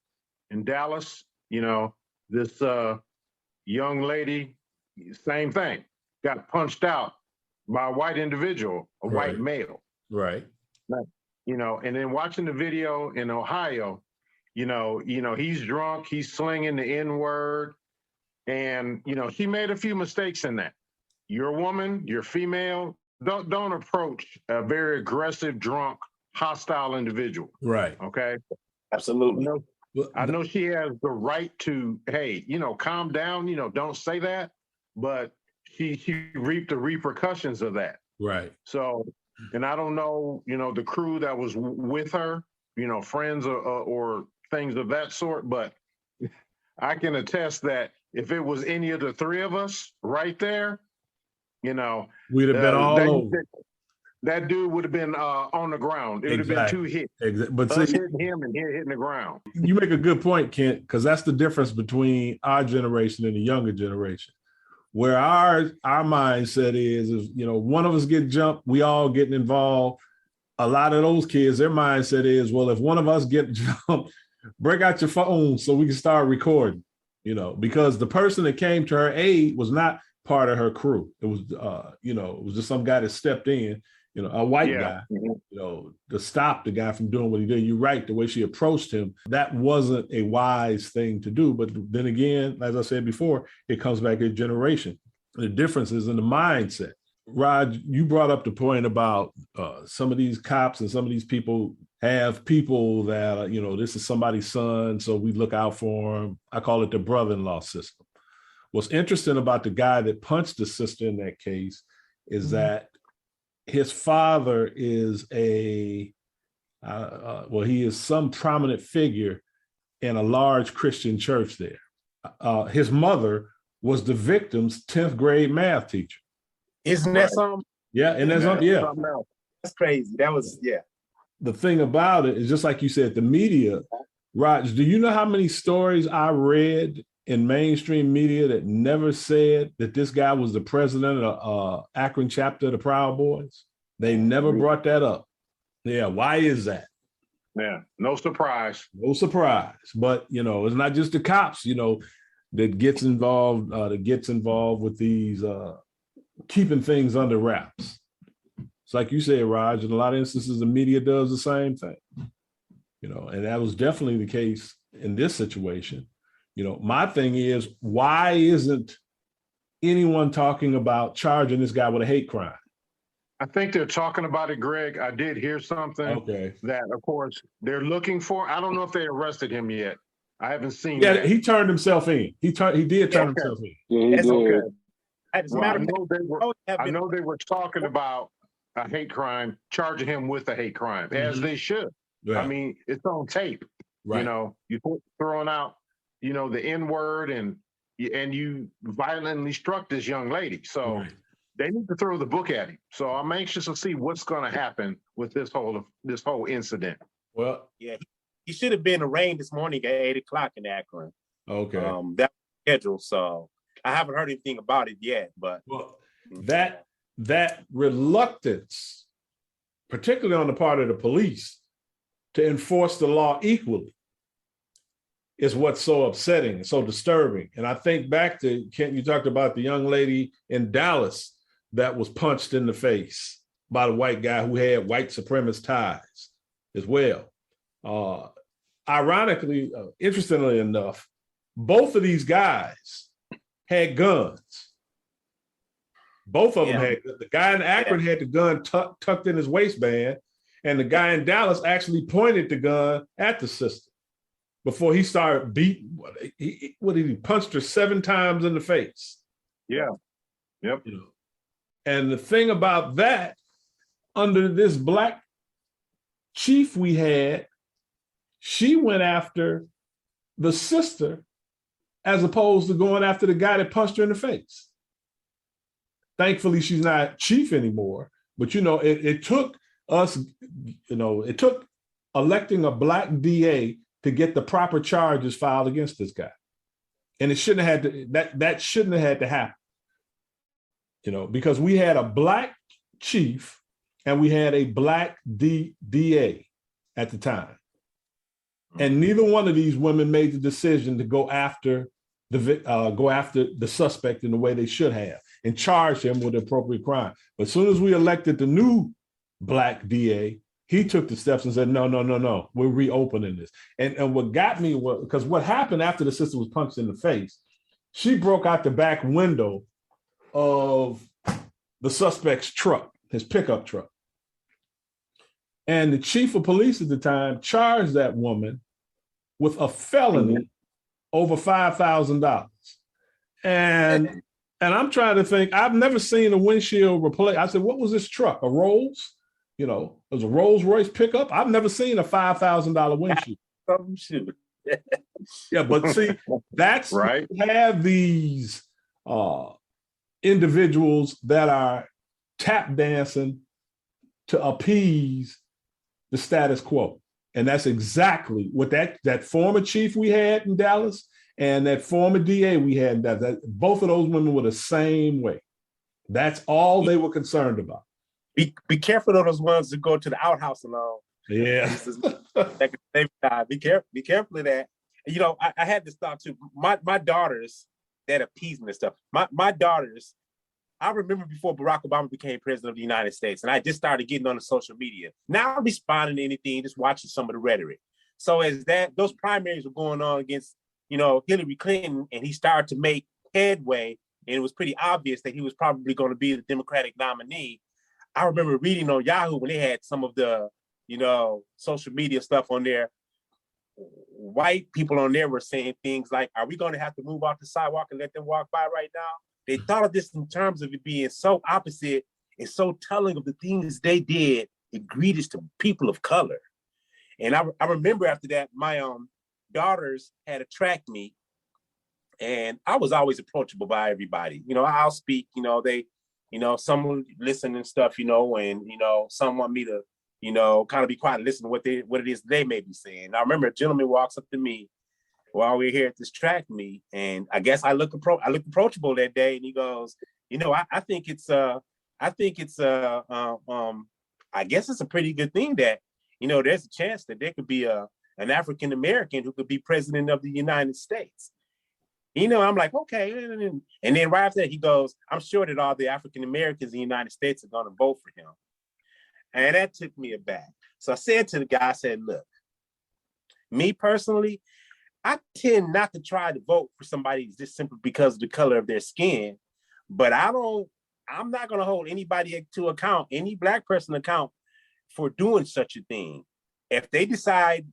in Dallas, you know, this young lady, same thing, got punched out by a white individual, a white Right. male. Right. You know, and then watching the video in Ohio, you know, he's drunk, he's slinging the N-word, and you know, she made a few mistakes in that. You're a woman, you're female. Don't approach a very aggressive, drunk, hostile individual. Right. Okay. Absolutely. I know she has the right to, hey, you know, calm down, you know, don't say that, but she reaped the repercussions of that. Right. So, and I don't know, you know, the crew that was with her, you know, friends or things of that sort, but I can attest that if it was any of the three of us right there, you know, We'd have been all over. that dude would have been on the ground. It would have been two hits. But Us see, hitting him and hitting the ground. you make a good point, Kent, because that's the difference between our generation and the younger generation. Where our mindset is, you know, one of us get jumped, we all getting involved. A lot of those kids, their mindset is, well, if one of us get jumped, break out your phone so we can start recording, you know, because the person that came to her aid was not part of her crew. It was, you know, it was just some guy that stepped in, you know, a white guy, you know, to stop the guy from doing what he did. You're right, the way she approached him, that wasn't a wise thing to do. But then again, as I said before, it comes back to generation. The difference is in the mindset. Rod, you brought up the point about some of these cops and some of these people have people that, you know, this is somebody's son, so we look out for him. I call it the brother-in-law system. What's interesting about the guy that punched the sister in that case is that his father is he is some prominent figure in a large Christian church there. His mother was the victim's 10th grade math teacher. Isn't that something? Yeah, and That's crazy. That was, yeah. The thing about it is, just like you said, the media, Raj, do you know how many stories I read in mainstream media that never said that this guy was the president of Akron chapter of the Proud Boys? They never brought that up. Yeah, why is that? Yeah, no surprise. No surprise. But, you know, it's not just the cops, you know, that gets involved with these keeping things under wraps. It's like you said, Raj, in a lot of instances, the media does the same thing. You know, and that was definitely the case in this situation. You know, my thing is, why isn't anyone talking about charging this guy with a hate crime? I think they're talking about it, Greg. I did hear something that, of course, they're looking for. I don't know if they arrested him yet. I haven't seen that. He turned himself in. He did turn himself in. Yeah, he did. Okay. Well, I know they were talking about a hate crime, charging him with a hate crime, as they should. Yeah. I mean, it's on tape. Right. You know, you throwing out, you know, the N-word and you violently struck this young lady. So they need to throw the book at him. So I'm anxious to see what's going to happen with this whole incident. Well, yeah, he should have been arraigned this morning at 8:00 in Akron. Okay. That was scheduled. So I haven't heard anything about it yet, but that reluctance, particularly on the part of the police, to enforce the law equally is what's so upsetting and so disturbing. And I think back to, Kent, you talked about the young lady in Dallas that was punched in the face by the white guy who had white supremacist ties as well. Ironically, interestingly enough, both of these guys had guns. Both of them had. The guy in Akron had the gun tucked in his waistband, and the guy in Dallas actually pointed the gun at the sister before he started beating. He punched her 7 times in the face. Yeah. Yep. You know, and the thing about that, under this black chief we had, she went after the sister as opposed to going after the guy that punched her in the face. Thankfully, she's not chief anymore. But, you know, it took us, you know, it took electing a black DA to get the proper charges filed against this guy. And it shouldn't have had to, that shouldn't have had to happen, because we had a black chief and we had a black DA at the time. And neither one of these women made the decision to go after the suspect in the way they should have and charge him with the appropriate crime. But as soon as we elected the new black DA, he took the steps and said, no, we're reopening this. And what got me was, because what happened after the sister was punched in the face, she broke out the back window of the suspect's truck, his pickup truck. And the chief of police at the time charged that woman with a felony over $5,000. And I'm trying to think, I've never seen a windshield replace. I said, what was this truck? A Rolls? It was a Rolls Royce pickup. I've never seen a $5,000 windshield. Yeah, but see, that's right. You have these individuals that are tap dancing to appease the status quo. And that's exactly what that former chief we had in Dallas and that former DA we had in Dallas, both of those women were the same way. That's all they were concerned about. Be careful of those ones that go to the outhouse alone. Yeah. Be careful of that. I had this thought too. My daughters, that appeasement stuff. My daughters, I remember before Barack Obama became president of the United States, and I just started getting on the social media. Now I'm responding to anything, just watching some of the rhetoric. So as those primaries were going on against, Hillary Clinton, and he started to make headway, and it was pretty obvious that he was probably going to be the Democratic nominee. I remember reading on Yahoo when they had some of the, social media stuff on there. White people on there were saying things like, are we going to have to move off the sidewalk and let them walk by right now? They thought of this in terms of it being so opposite and so telling of the things they did, egregious to people of color. And I remember after that, my daughters had a track meet, and I was always approachable by everybody. I'll speak, someone listen and stuff, and, some want me to, kind of be quiet and listen to what it is they may be saying. I remember a gentleman walks up to me while we're here at this track meet, and I guess I look approachable that day, and he goes, I think it's I guess it's a pretty good thing that, there's a chance that there could be an African American who could be president of the United States. I'm like, okay. And then right after that, he goes, I'm sure that all the African Americans in the United States are going to vote for him. And that took me aback. So I said to the guy, I said, look, me personally, I tend not to try to vote for somebody just simply because of the color of their skin, but I'm not going to hold anybody to account, any Black person account for doing such a thing. If they decide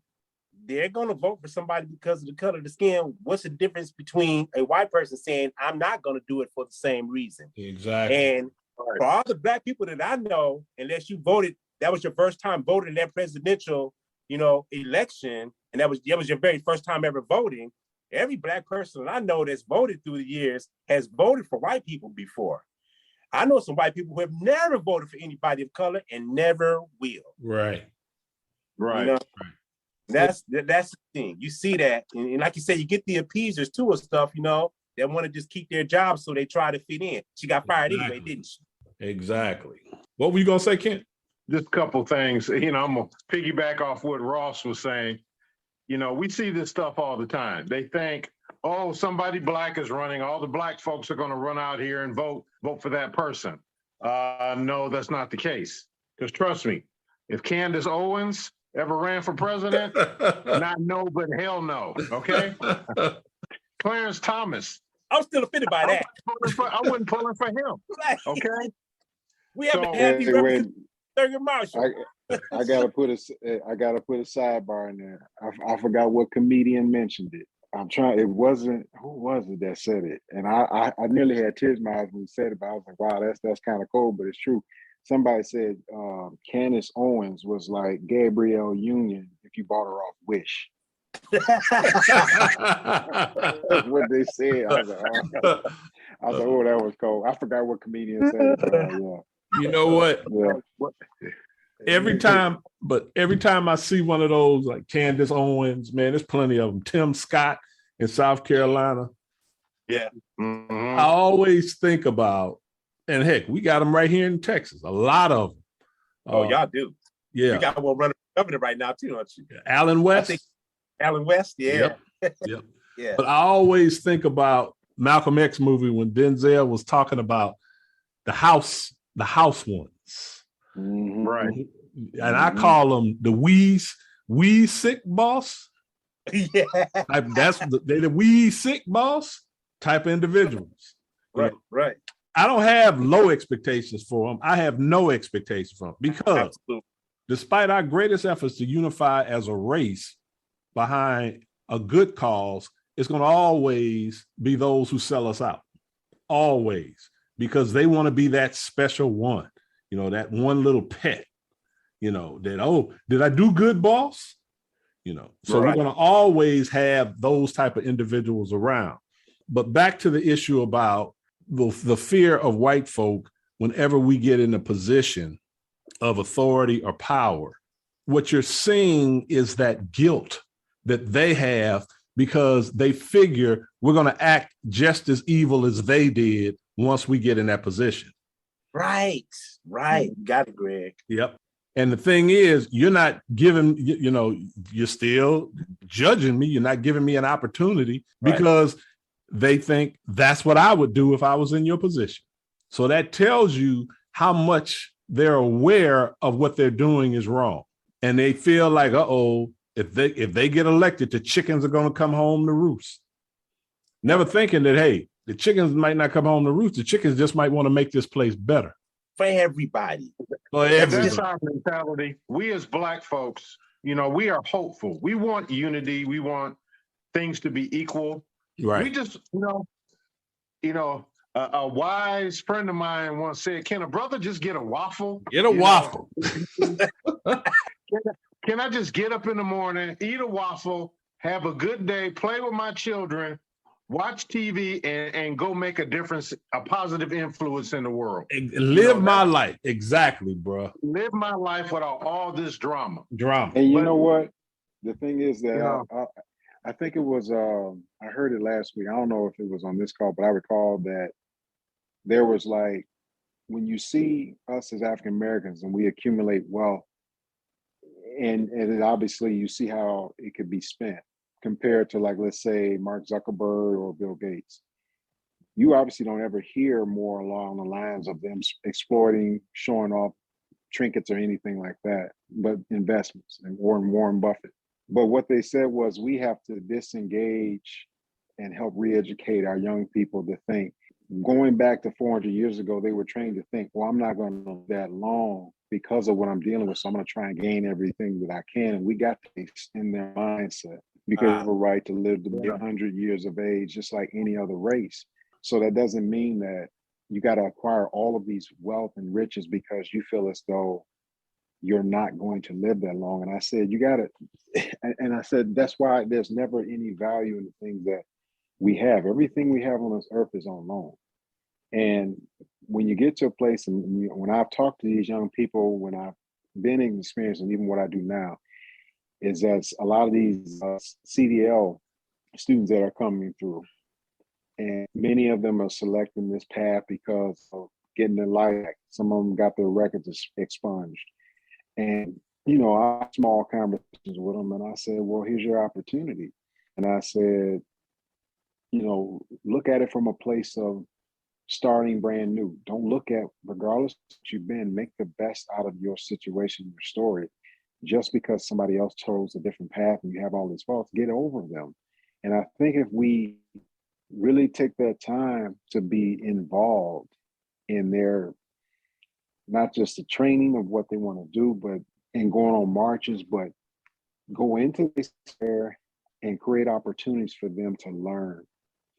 they're going to vote for somebody because of the color of the skin, what's the difference between a white person saying, I'm not going to do it for the same reason? Exactly. And for all the Black people that I know, unless you voted, that was your first time voting in that presidential, election, and that was your very first time ever voting. Every Black person that I know that's voted through the years has voted for white people before. I know some white people who have never voted for anybody of color and never will. Right. That's the thing. You see that, and like you said, you get the appeasers too of stuff, that want to just keep their jobs, so they try to fit in. She got fired anyway, didn't she? Exactly. What were you gonna say, Kent? Just a couple things. I'm gonna piggyback off what Ross was saying. We see this stuff all the time. They think, oh, somebody Black is running. All the Black folks are going to run out here and vote for that person. No, that's not the case. Because trust me, if Candace Owens ever ran for president, not no, but hell no. Okay. Clarence Thomas. I'm still offended by that. I wouldn't pull him for him. Okay. We haven't had these representatives. Marshall. I gotta put a sidebar in there. I forgot what comedian mentioned it. It wasn't, who was it that said it? And I nearly had tears in my eyes when he said it, but I was like, wow, that's kind of cold, but it's true. Somebody said Candace Owens was like Gabrielle Union if you bought her off Wish. That's what they said. I was like, oh, that was cold. I forgot what comedian said it. Yeah. You know what? Yeah. Every time I see one of those like Candace Owens, man, there's plenty of them. Tim Scott in South Carolina. Yeah. I Mhm. always think about, and heck, we got them right here in Texas, a lot of them. Oh, y'all do. Yeah. We got one running for governor right now too, don't you? Alan West. I think Alan West. Yeah. Yep. Yeah. But I always think about Malcolm X movie when Denzel was talking about the house ones. Mhm. Right. And I call them the wee sick boss. Yeah. They're the wee sick boss type of individuals. Right. Right. I don't have low expectations for them. I have no expectations for them because Absolutely. despite our greatest efforts to unify as a race behind a good cause, it's going to always be those who sell us out. Always. Because they want to be that special one, that one little pet, that, oh, did I do good, boss? So Right. we're going to always have those type of individuals around. But back to the issue about the fear of white folk whenever we get in a position of authority or power. What you're seeing is that guilt that they have because they figure we're going to act just as evil as they did once we get in that position. Right. Got it, Greg. Yep. And the thing is, you're not giving, you're still judging me. You're not giving me an opportunity because they think that's what I would do if I was in your position. So that tells you how much they're aware of what they're doing is wrong. And they feel like, if they get elected, the chickens are going to come home to roost. Never thinking that, hey, the chickens might not come home to roost. The chickens just might want to make this place better. For everybody. That's our mentality. We as Black folks, we are hopeful. We want unity. We want things to be equal. Right. We just, a wise friend of mine once said, "Can a brother just get a waffle? Get a waffle. Can I just get up in the morning, eat a waffle, have a good day, play with my children, watch TV, and go make a difference, a positive influence in the world? Live my life." Exactly, bro. Live my life without all this drama. And you know what? The thing is that I think it was, I heard it last week. I don't know if it was on this call, but I recall that there was like, when you see us as African Americans and we accumulate wealth, and obviously you see how it could be spent compared to, like, let's say Mark Zuckerberg or Bill Gates. You obviously don't ever hear more along the lines of them exploiting, showing off trinkets or anything like that, but investments and Warren Buffett. But what they said was, we have to disengage and help re-educate our young people to think. Going back to 400 years ago, they were trained to think, well, I'm not going to live that long because of what I'm dealing with, so I'm going to try and gain everything that I can. And we got this in their mindset because they have a right to live to be 100 years of age, just like any other race. So that doesn't mean that you got to acquire all of these wealth and riches because you feel as though you're not going to live that long. And I said, you got to, and I said, that's why there's never any value in the things that we have. Everything we have on this earth is on loan. And when you get to a place, and when I've talked to these young people, when I've been in experience, and even what I do now, is that a lot of these CDL students that are coming through, and many of them are selecting this path because of getting their life back. Some of them got their records expunged. And, I had small conversations with them, and I said, well, here's your opportunity. And I said, look at it from a place of starting brand new. Don't look at, regardless of what you've been, make the best out of your situation, your story. Just because somebody else chose a different path and you have all these faults, get over them. And I think if we really take that time to be involved in their, not just the training of what they want to do, but and going on marches, but go into this fair and create opportunities for them to learn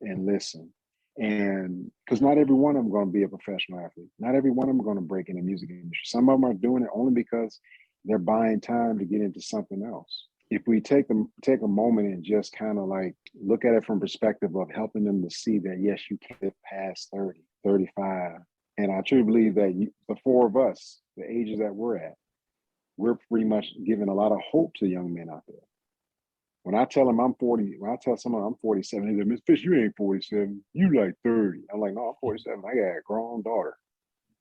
and listen. And because not every one of them are going to be a professional athlete. Not every one of them are going to break in the music industry. Some of them are doing it only because they're buying time to get into something else. If we take a moment and just kind of like look at it from perspective of helping them to see that, yes, you can live past 30, 35. And I truly believe that the four of us, the ages that we're at, we're pretty much giving a lot of hope to young men out there. When I tell them I'm 40, when I tell someone I'm 47, they say, Miss Fish, you ain't 47. You like 30. I'm like, no, I'm 47. I got a grown daughter.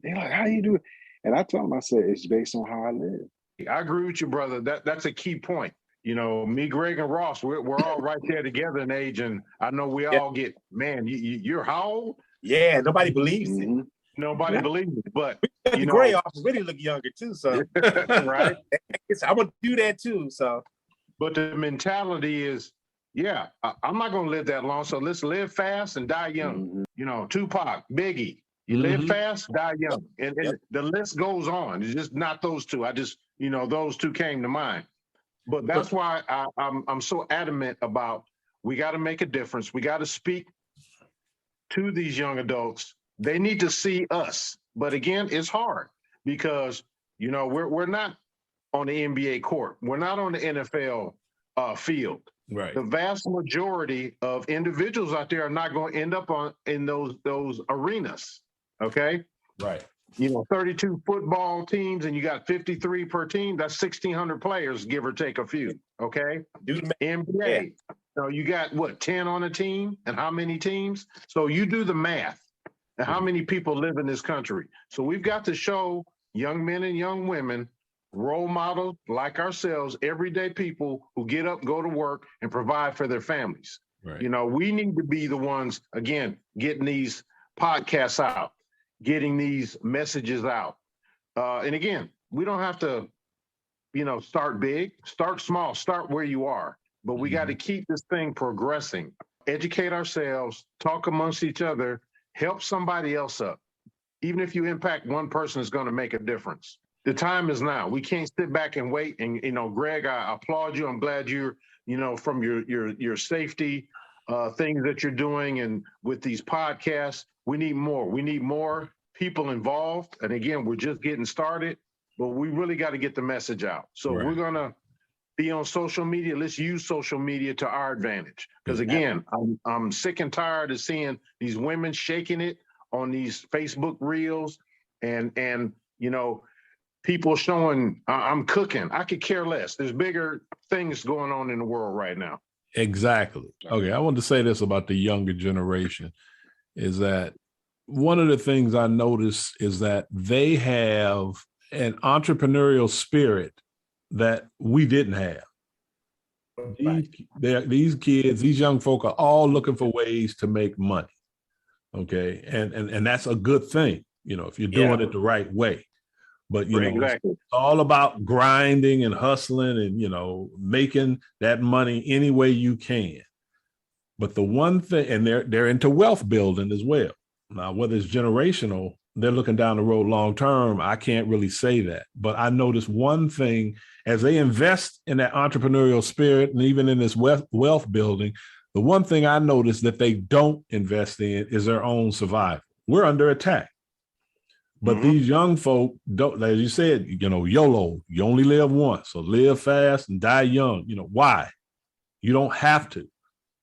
They're like, how you do it? And I tell them, I said, it's based on how I live. I agree with you, brother. That's a key point. You know, me, Greg, and Ross, we're all right there together in age, and I know we all get, man, you're how old? Yeah, nobody believes it. Mm-hmm. Nobody believes it, but The you gray know, off really look younger too. So right? I want to do that too. So But the mentality is, yeah, I'm not going to live that long, so let's live fast and die young. Mm-hmm. You know, Tupac, Biggie, you live fast, die young, and the list goes on. It's just not those two. I just, you know, those two came to mind. But that's why I'm so adamant about we got to make a difference. We got to speak to these young adults. They need to see us. But again, it's hard because, you know, we're not on the NBA court. We're not on the NFL field. Right. The vast majority of individuals out there are not going to end up in those arenas. Okay. Right. You know, 32 football teams and you got 53 per team. That's 1,600 players, give or take a few. Okay. NBA. So you got what, 10 on a team, and how many teams? So you do the math. And how many people live in this country? So we've got to show young men and young women role models like ourselves, everyday people who get up, go to work, and provide for their families. Right. You know, we need to be the ones, again, getting these podcasts out, getting these messages out. And again, we don't have to, you know, start big, start small, start where you are. But we got to keep this thing progressing, educate ourselves, talk amongst each other, help somebody else up. Even if you impact one person, it's going to make a difference. The time is now. We can't sit back and wait. And, you know, Greg, I applaud you. I'm glad you're, you know, from your safety things that you're doing and with these podcasts, we need more. We need more people involved. And again, we're just getting started, but we really got to get the message out. So we're going to be on social media. Let's use social media to our advantage. Because again, I'm sick and tired of seeing these women shaking it on these Facebook reels and you know, people showing I'm cooking. I could care less. There's bigger things going on in the world right now. Exactly. Okay. I want to say this about the younger generation is that one of the things I notice is that they have an entrepreneurial spirit that we didn't have. These kids, these young folk are all looking for ways to make money. Okay. And that's a good thing, you know, if you're doing it the right way. But, you know, it's all about grinding and hustling and, you know, making that money any way you can. But the one thing, and they're into wealth building as well. Now, whether it's generational, they're looking down the road long term. I can't really say that. But I notice one thing as they invest in that entrepreneurial spirit and even in this wealth building, the one thing I notice that they don't invest in is their own survival. We're under attack. But these young folk don't, as you said, you know, YOLO, you only live once. So live fast and die young. You know, why? You don't have to.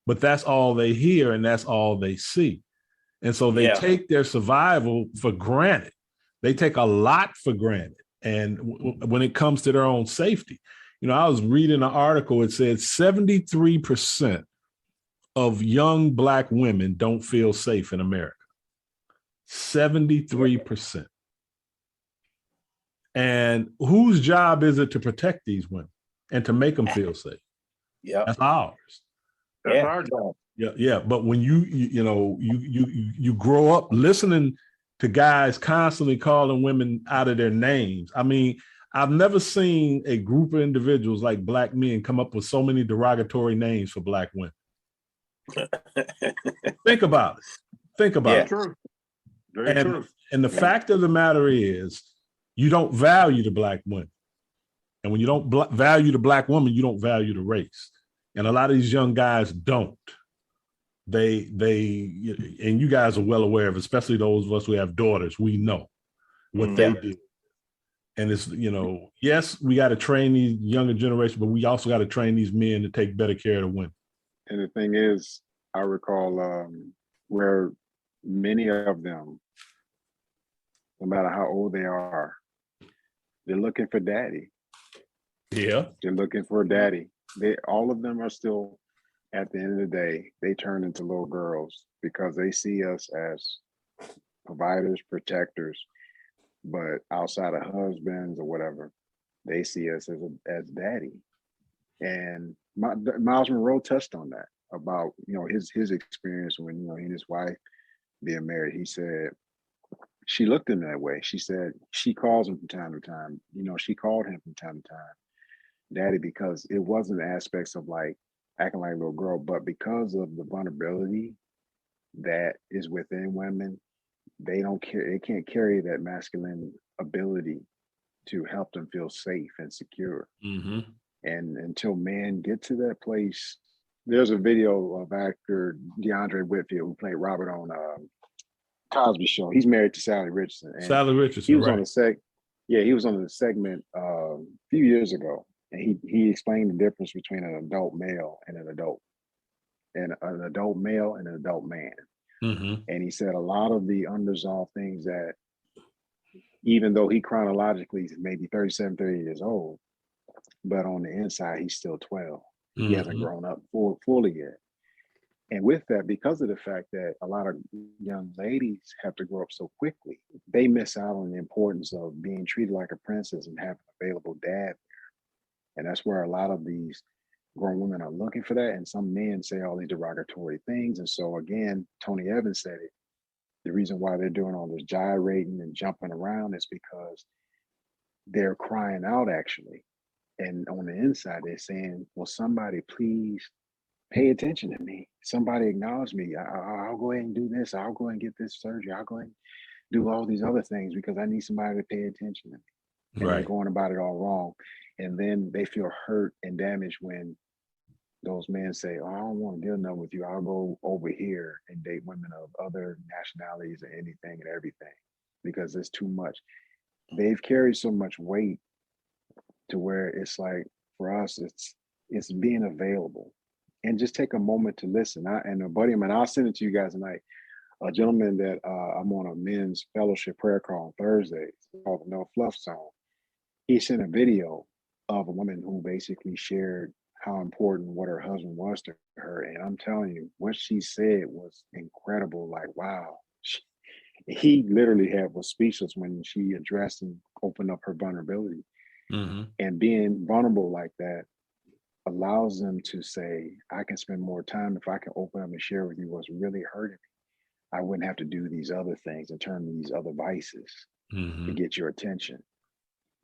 But that's all they hear and that's all they see. And so they take their survival for granted. They take a lot for granted. And when it comes to their own safety, you know, I was reading an article, it said 73% of young Black women don't feel safe in America. 73%. And whose job is it to protect these women and to make them feel safe? Yeah, that's ours. That's our job. Yeah. But when you grow up listening to guys constantly calling women out of their names. I mean, I've never seen a group of individuals like Black men come up with so many derogatory names for Black women. Think about it. Think about it. True. Very true. And the fact of the matter is, you don't value the Black women. And when you don't value the Black woman, you don't value the race. And a lot of these young guys don't. They and you guys are well aware of, especially those of us who have daughters, we know what they do. And it's, you know, yes, we got to train these younger generation, but we also got to train these men to take better care of the women. And the thing is, I recall where many of them, no matter how old they are, they're looking for daddy. Yeah. They're looking for daddy. all of them are still, at the end of the day, they turn into little girls because they see us as providers, protectors, but outside of husbands or whatever, they see us as daddy. And Miles Monroe touched on that about, you know, his experience when, you know, he and his wife being married. He said she looked at him that way. She said she calls him from time to time. You know, she called him from time to time daddy, because it wasn't aspects of like acting like a little girl, but because of the vulnerability that is within women, they don't care. They can't carry that masculine ability to help them feel safe and secure. Mm-hmm. And until men get to that place, there's a video of actor Daunte Whitfield who played Robert on Cosby Show. He's married to Sally Richardson. And Sally Richardson, he was right? on he was on the segment a few years ago, and he explained the difference between an adult male and an adult male and an adult man. Mm-hmm. And he said a lot of the unresolved things that, even though he chronologically is maybe 37, 30 years old, but on the inside, he's still 12. He hasn't grown up fully yet. And with that, because of the fact that a lot of young ladies have to grow up so quickly, they miss out on the importance of being treated like a princess and having an available dad. And that's where a lot of these grown women are looking for that. And some men say all these derogatory things. And so again, Tony Evans said it. The reason why they're doing all this gyrating and jumping around is because they're crying out actually. And on the inside, they're saying, well, somebody please pay attention to me. Somebody acknowledge me. I'll go ahead and do this. I'll go and get this surgery. I'll go ahead and do all these other things because I need somebody to pay attention to me. And they're going about it all wrong. And then they feel hurt and damaged when those men say, oh, I don't want to deal enough with you. I'll go over here and date women of other nationalities and anything and everything because it's too much. They've carried so much weight to where it's like, for us, it's being available. And just take a moment to listen. And a buddy of mine, I'll send it to you guys tonight. A gentleman that I'm on a men's fellowship prayer call on Thursdays called the No Fluff Zone. He sent a video of a woman who basically shared how important what her husband was to her. And I'm telling you, what she said was incredible. Like, wow. He literally was speechless when she addressed and opened up her vulnerability. Mm-hmm. And being vulnerable like that allows them to say, I can spend more time if I can open up and share with you what's really hurting me. I wouldn't have to do these other things and turn to these other vices to get your attention.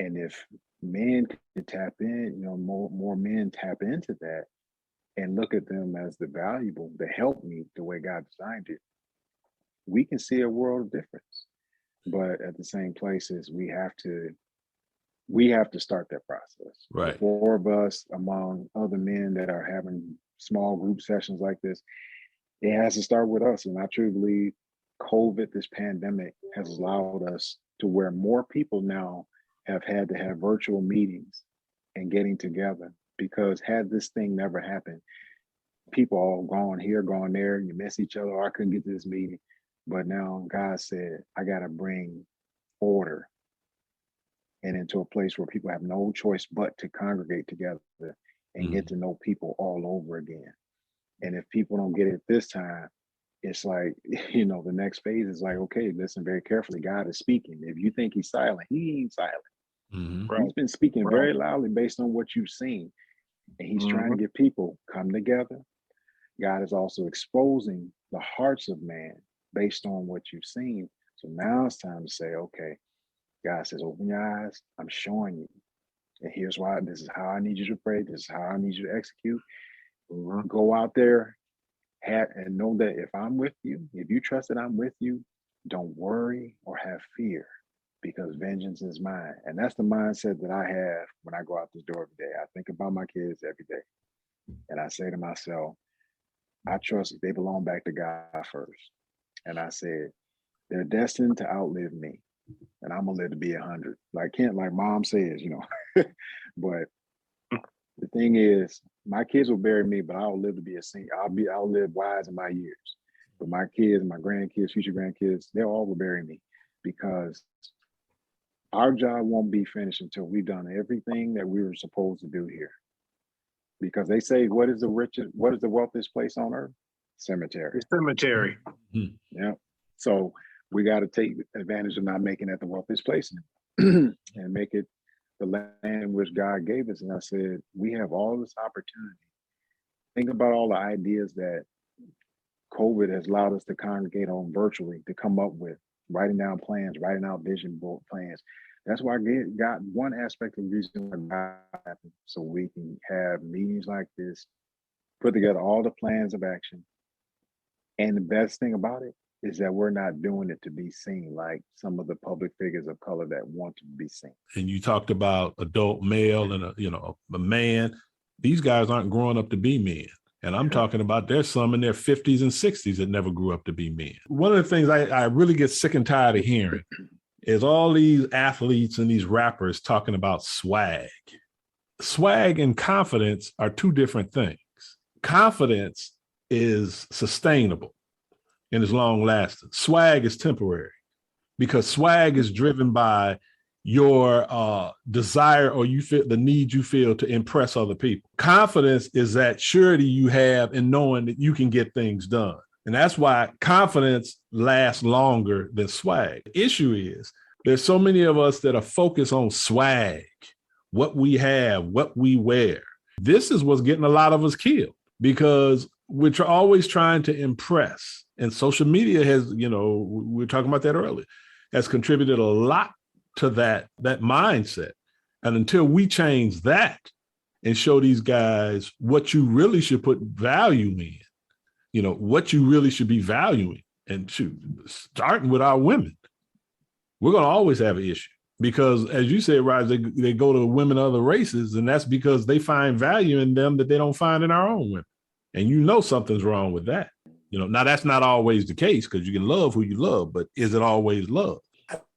And if men could tap in, you know, more men tap into that and look at them as the valuable, the help me the way God designed it, we can see a world of difference. But at the same places, we have to start that process. Right. The four of us, among other men that are having small group sessions like this, it has to start with us. And I truly believe COVID, this pandemic, has allowed us to where more people now have had to have virtual meetings and getting together. Because had this thing never happened, people all gone here, gone there, you miss each other. I couldn't get to this meeting. But now God said, I got to bring order and into a place where people have no choice but to congregate together and get to know people all over again. And if people don't get it this time, it's like, you know, the next phase is like, okay, listen very carefully. God is speaking. If you think he's silent, he ain't silent. Mm-hmm. He's been speaking very loudly based on what you've seen. And he's trying to get people come together. God is also exposing the hearts of man based on what you've seen. So now it's time to say, okay, God says, open your eyes. I'm showing you. And here's why. This is how I need you to pray. This is how I need you to execute. Go out there and know that if I'm with you, if you trust that I'm with you, don't worry or have fear because vengeance is mine. And that's the mindset that I have when I go out this door every day. I think about my kids every day. And I say to myself, I trust they belong back to God first. And I said, they're destined to outlive me. And I'm gonna live to be 100. Like mom says, you know. But the thing is, my kids will bury me, but I'll live to be a senior. I'll live wise in my years. But my kids, my grandkids, future grandkids, they all will bury me because our job won't be finished until we've done everything that we were supposed to do here. because they say, what is the wealthiest place on earth? Cemetery. The cemetery. Yeah. So we got to take advantage of not making it the wealthiest place and make it the land which God gave us. And I said, we have all this opportunity. Think about all the ideas that COVID has allowed us to congregate on virtually, to come up with, writing down plans, writing out vision board plans. That's why I got one aspect of the reason why God happened, so we can have meetings like this, put together all the plans of action. And the best thing about it is that we're not doing it to be seen like some of the public figures of color that want to be seen. And you talked about adult male and a man. These guys aren't growing up to be men. And I'm talking about there's some in their 50s and 60s that never grew up to be men. One of the things I really get sick and tired of hearing is all these athletes and these rappers talking about swag. Swag and confidence are two different things. Confidence is sustainable and is long lasting. Swag is temporary because swag is driven by your desire or you feel the need you feel to impress other people. Confidence is that surety you have in knowing that you can get things done. And that's why confidence lasts longer than swag. The issue is there's so many of us that are focused on swag, what we have, what we wear. This is what's getting a lot of us killed because we're always trying to impress. And social media has, we were talking about that earlier, has contributed a lot to that mindset. And until we change that and show these guys what you really should put value in, what you really should be valuing, and starting with our women, we're going to always have an issue because, as you said, Raj, they go to women of other races, and that's because they find value in them that they don't find in our own women. And something's wrong with that. Now that's not always the case because you can love who you love, but is it always love?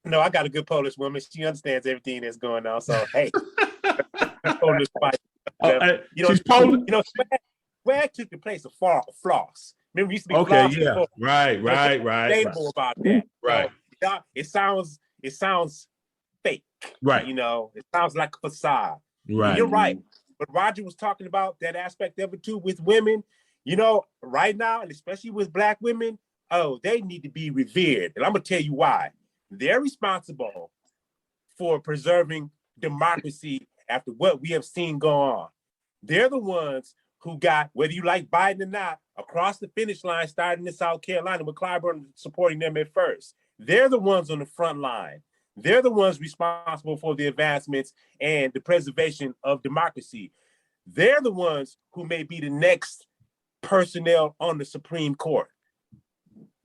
No, I got a good Polish woman. She understands everything that's going on. So, hey, Polish wife. She's Polish. Swag took the place of floss. Remember, used to be okay, floss. Yeah, Before. right. Stable about that. Right. So, it sounds fake. Right. It sounds like a facade. Right. You're right. But Roger was talking about that aspect of it too with women. Right now, and especially with Black women, they need to be revered. And I'm going to tell you why. They're responsible for preserving democracy after what we have seen go on. They're the ones who got, whether you like Biden or not, across the finish line, starting in South Carolina with Clyburn supporting them at first. They're the ones on the front line. They're the ones responsible for the advancements and the preservation of democracy. They're the ones who may be the next personnel on the Supreme Court.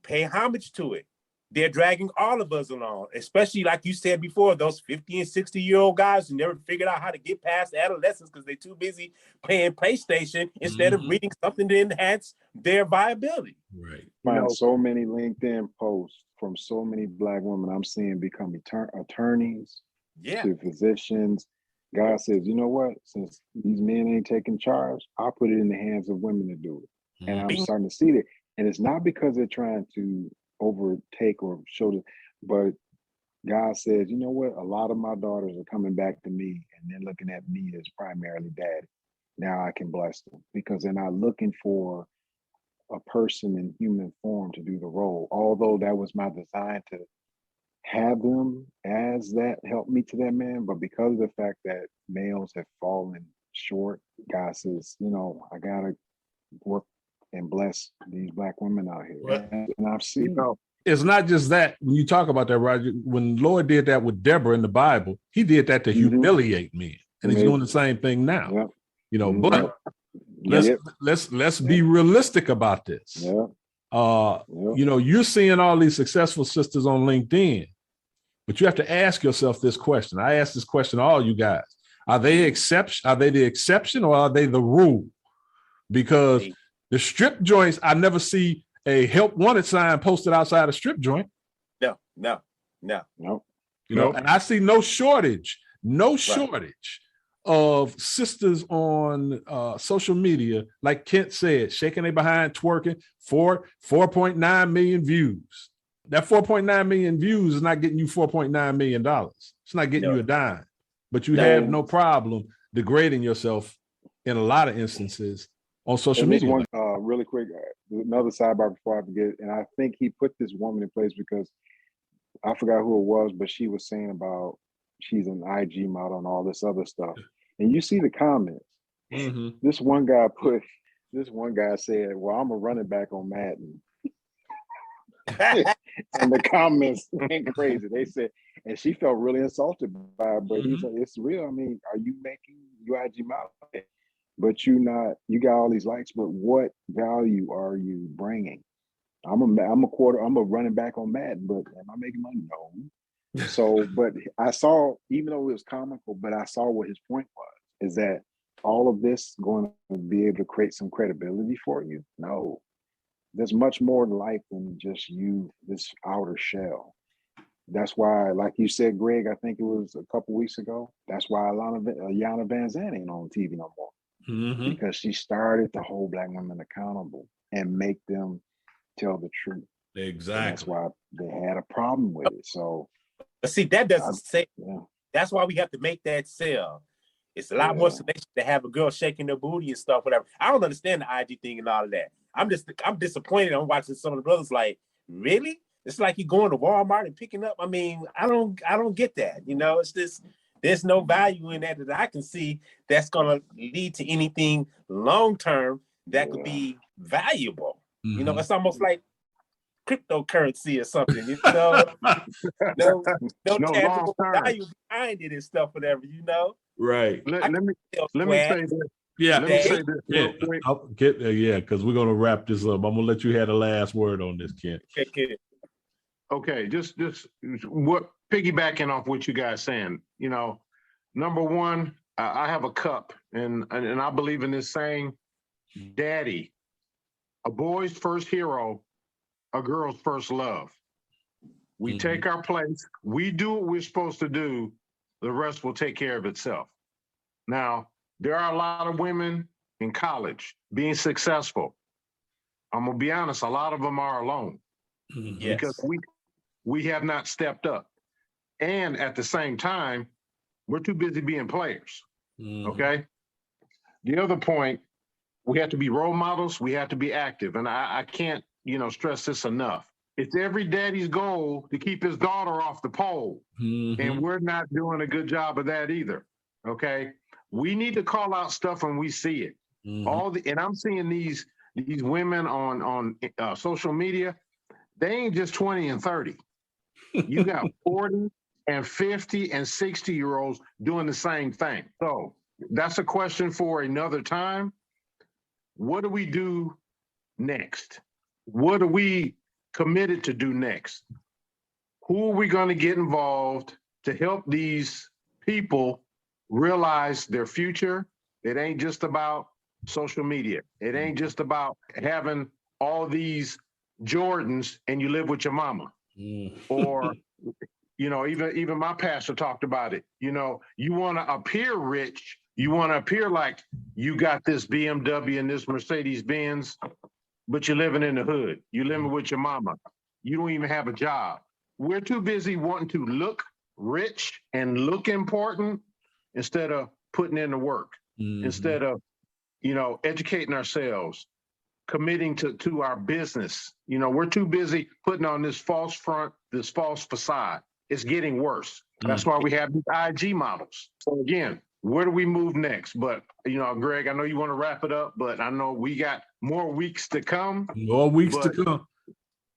Pay homage to it. They're dragging all of us along, especially like you said before, those 50 and 60-year-old guys who never figured out how to get past adolescence because they're too busy playing PlayStation instead of reading something to enhance their viability. Right. Find so many LinkedIn posts from so many Black women I'm seeing become attorneys, to physicians. God says, you know what? Since these men ain't taking charge, I'll put it in the hands of women to do it. And I'm starting to see that. And it's not because they're trying to overtake or show the, but God says, you know what? A lot of my daughters are coming back to me and they're looking at me as primarily daddy. Now I can bless them because they're not looking for a person in human form to do the role. Although that was my design to have them as that, help me to that man. But because of the fact that males have fallen short, God says, I gotta work and bless these Black women out here. Right. And I've seen it's not just that. When you talk about that, Roger, when Lord did that with Deborah in the Bible, he did that to humiliate men. And he's doing the same thing now. But let's be realistic about this. You're seeing all these successful sisters on LinkedIn, but you have to ask yourself this question. I ask this question to all you guys. Are they the exception or are they the rule? Because the strip joints, I never see a help wanted sign posted outside a strip joint. No. And I see no shortage of sisters on social media, like Kent said, shaking their behind, twerking, 4.9 million views. That 4.9 million views is not getting you $4.9 million. It's not getting you a dime, but you have no problem degrading yourself in a lot of instances on social And this media. one, really quick, another sidebar before I forget, and I think he put this woman in place because I forgot who it was, but she was saying about she's an IG model and all this other stuff. And you see the comments. Mhm. This one guy said, "Well, I'm a running back on Madden." And the comments went crazy. They said, and she felt really insulted by it, but he's like, it's real. I mean, are you making UIG model? But you got all these likes, but what value are you bringing? I'm a running back on Madden, but am I making money? No. So, but I saw, even though it was comical, but I saw what his point was, is that all of this going to be able to create some credibility for you? No. There's much more to life than just this outer shell. That's why, like you said, Greg, I think it was a couple weeks ago, that's why Yana Van Zandt ain't on TV no more. Mm-hmm. Because she started to hold Black women accountable and make them tell the truth. Exactly. And that's why they had a problem with it. So, but see, that doesn't say. Yeah. That's why we have to make that sell. It's a lot more selection to have a girl shaking their booty and stuff, whatever. I don't understand the IG thing and all of that. I'm disappointed. I'm watching some of the brothers like, really? It's like you going to Walmart and picking up. I mean, I don't get that. You know, it's just there's no value in that I can see that's gonna lead to anything long term that could be valuable. Mm-hmm. You know, it's almost like cryptocurrency or something, you know. no tangible value behind it and stuff, whatever, you know. Right. Let me say this. Yeah. Let me say this real quick. I'll get there, because we're gonna wrap this up. I'm gonna let you have the last word on this, Kent. Okay, just what piggybacking off what you guys saying. You know, number one, I have a cup, and I believe in this saying, Daddy, a boy's first hero, a girl's first love. We take our place, we do what we're supposed to do, the rest will take care of itself. Now, there are a lot of women in college being successful. I'm gonna be honest, a lot of them are alone because we have not stepped up. And at the same time, we're too busy being players, okay? The other point, we have to be role models, we have to be active. And I can't, stress this enough. It's every daddy's goal to keep his daughter off the pole. And we're not doing a good job of that either, okay? We need to call out stuff when we see it. And I'm seeing these women on social media, they ain't just 20 and 30. You got 40 and 50 and 60-year-olds doing the same thing. So that's a question for another time. What do we do next? What are we committed to do next? Who are we going to get involved to help these people realize their future? It ain't just about social media. It ain't just about having all these Jordans and you live with your mama. Or, even my pastor talked about it. You want to appear rich. You want to appear like you got this BMW and this Mercedes Benz, but you're living in the hood. You're living with your mama. You don't even have a job. We're too busy wanting to look rich and look important instead of putting in the work, instead of, educating ourselves, committing to our business. We're too busy putting on this false front, this false facade. It's getting worse. That's why we have these IG models. So again, where do we move next? But, Greg, I know you want to wrap it up, but I know we got more weeks to come. More weeks to come.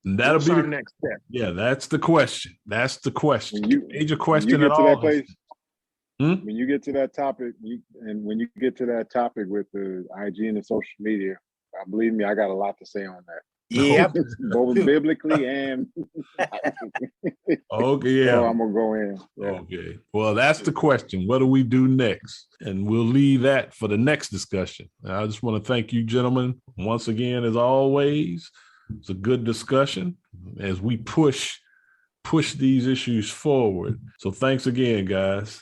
And that'll be our next step. Yeah, that's the question. That's the question. Major question at all. When you get to that topic, when you get to that topic with the IG and the social media, believe me, I got a lot to say on that. Yeah, both biblically and okay. Yeah, so I'm gonna go in. Yeah. Okay. Well, that's the question. What do we do next? And we'll leave that for the next discussion. I just want to thank you, gentlemen, once again, as always. It's a good discussion as we push these issues forward. So thanks again, guys.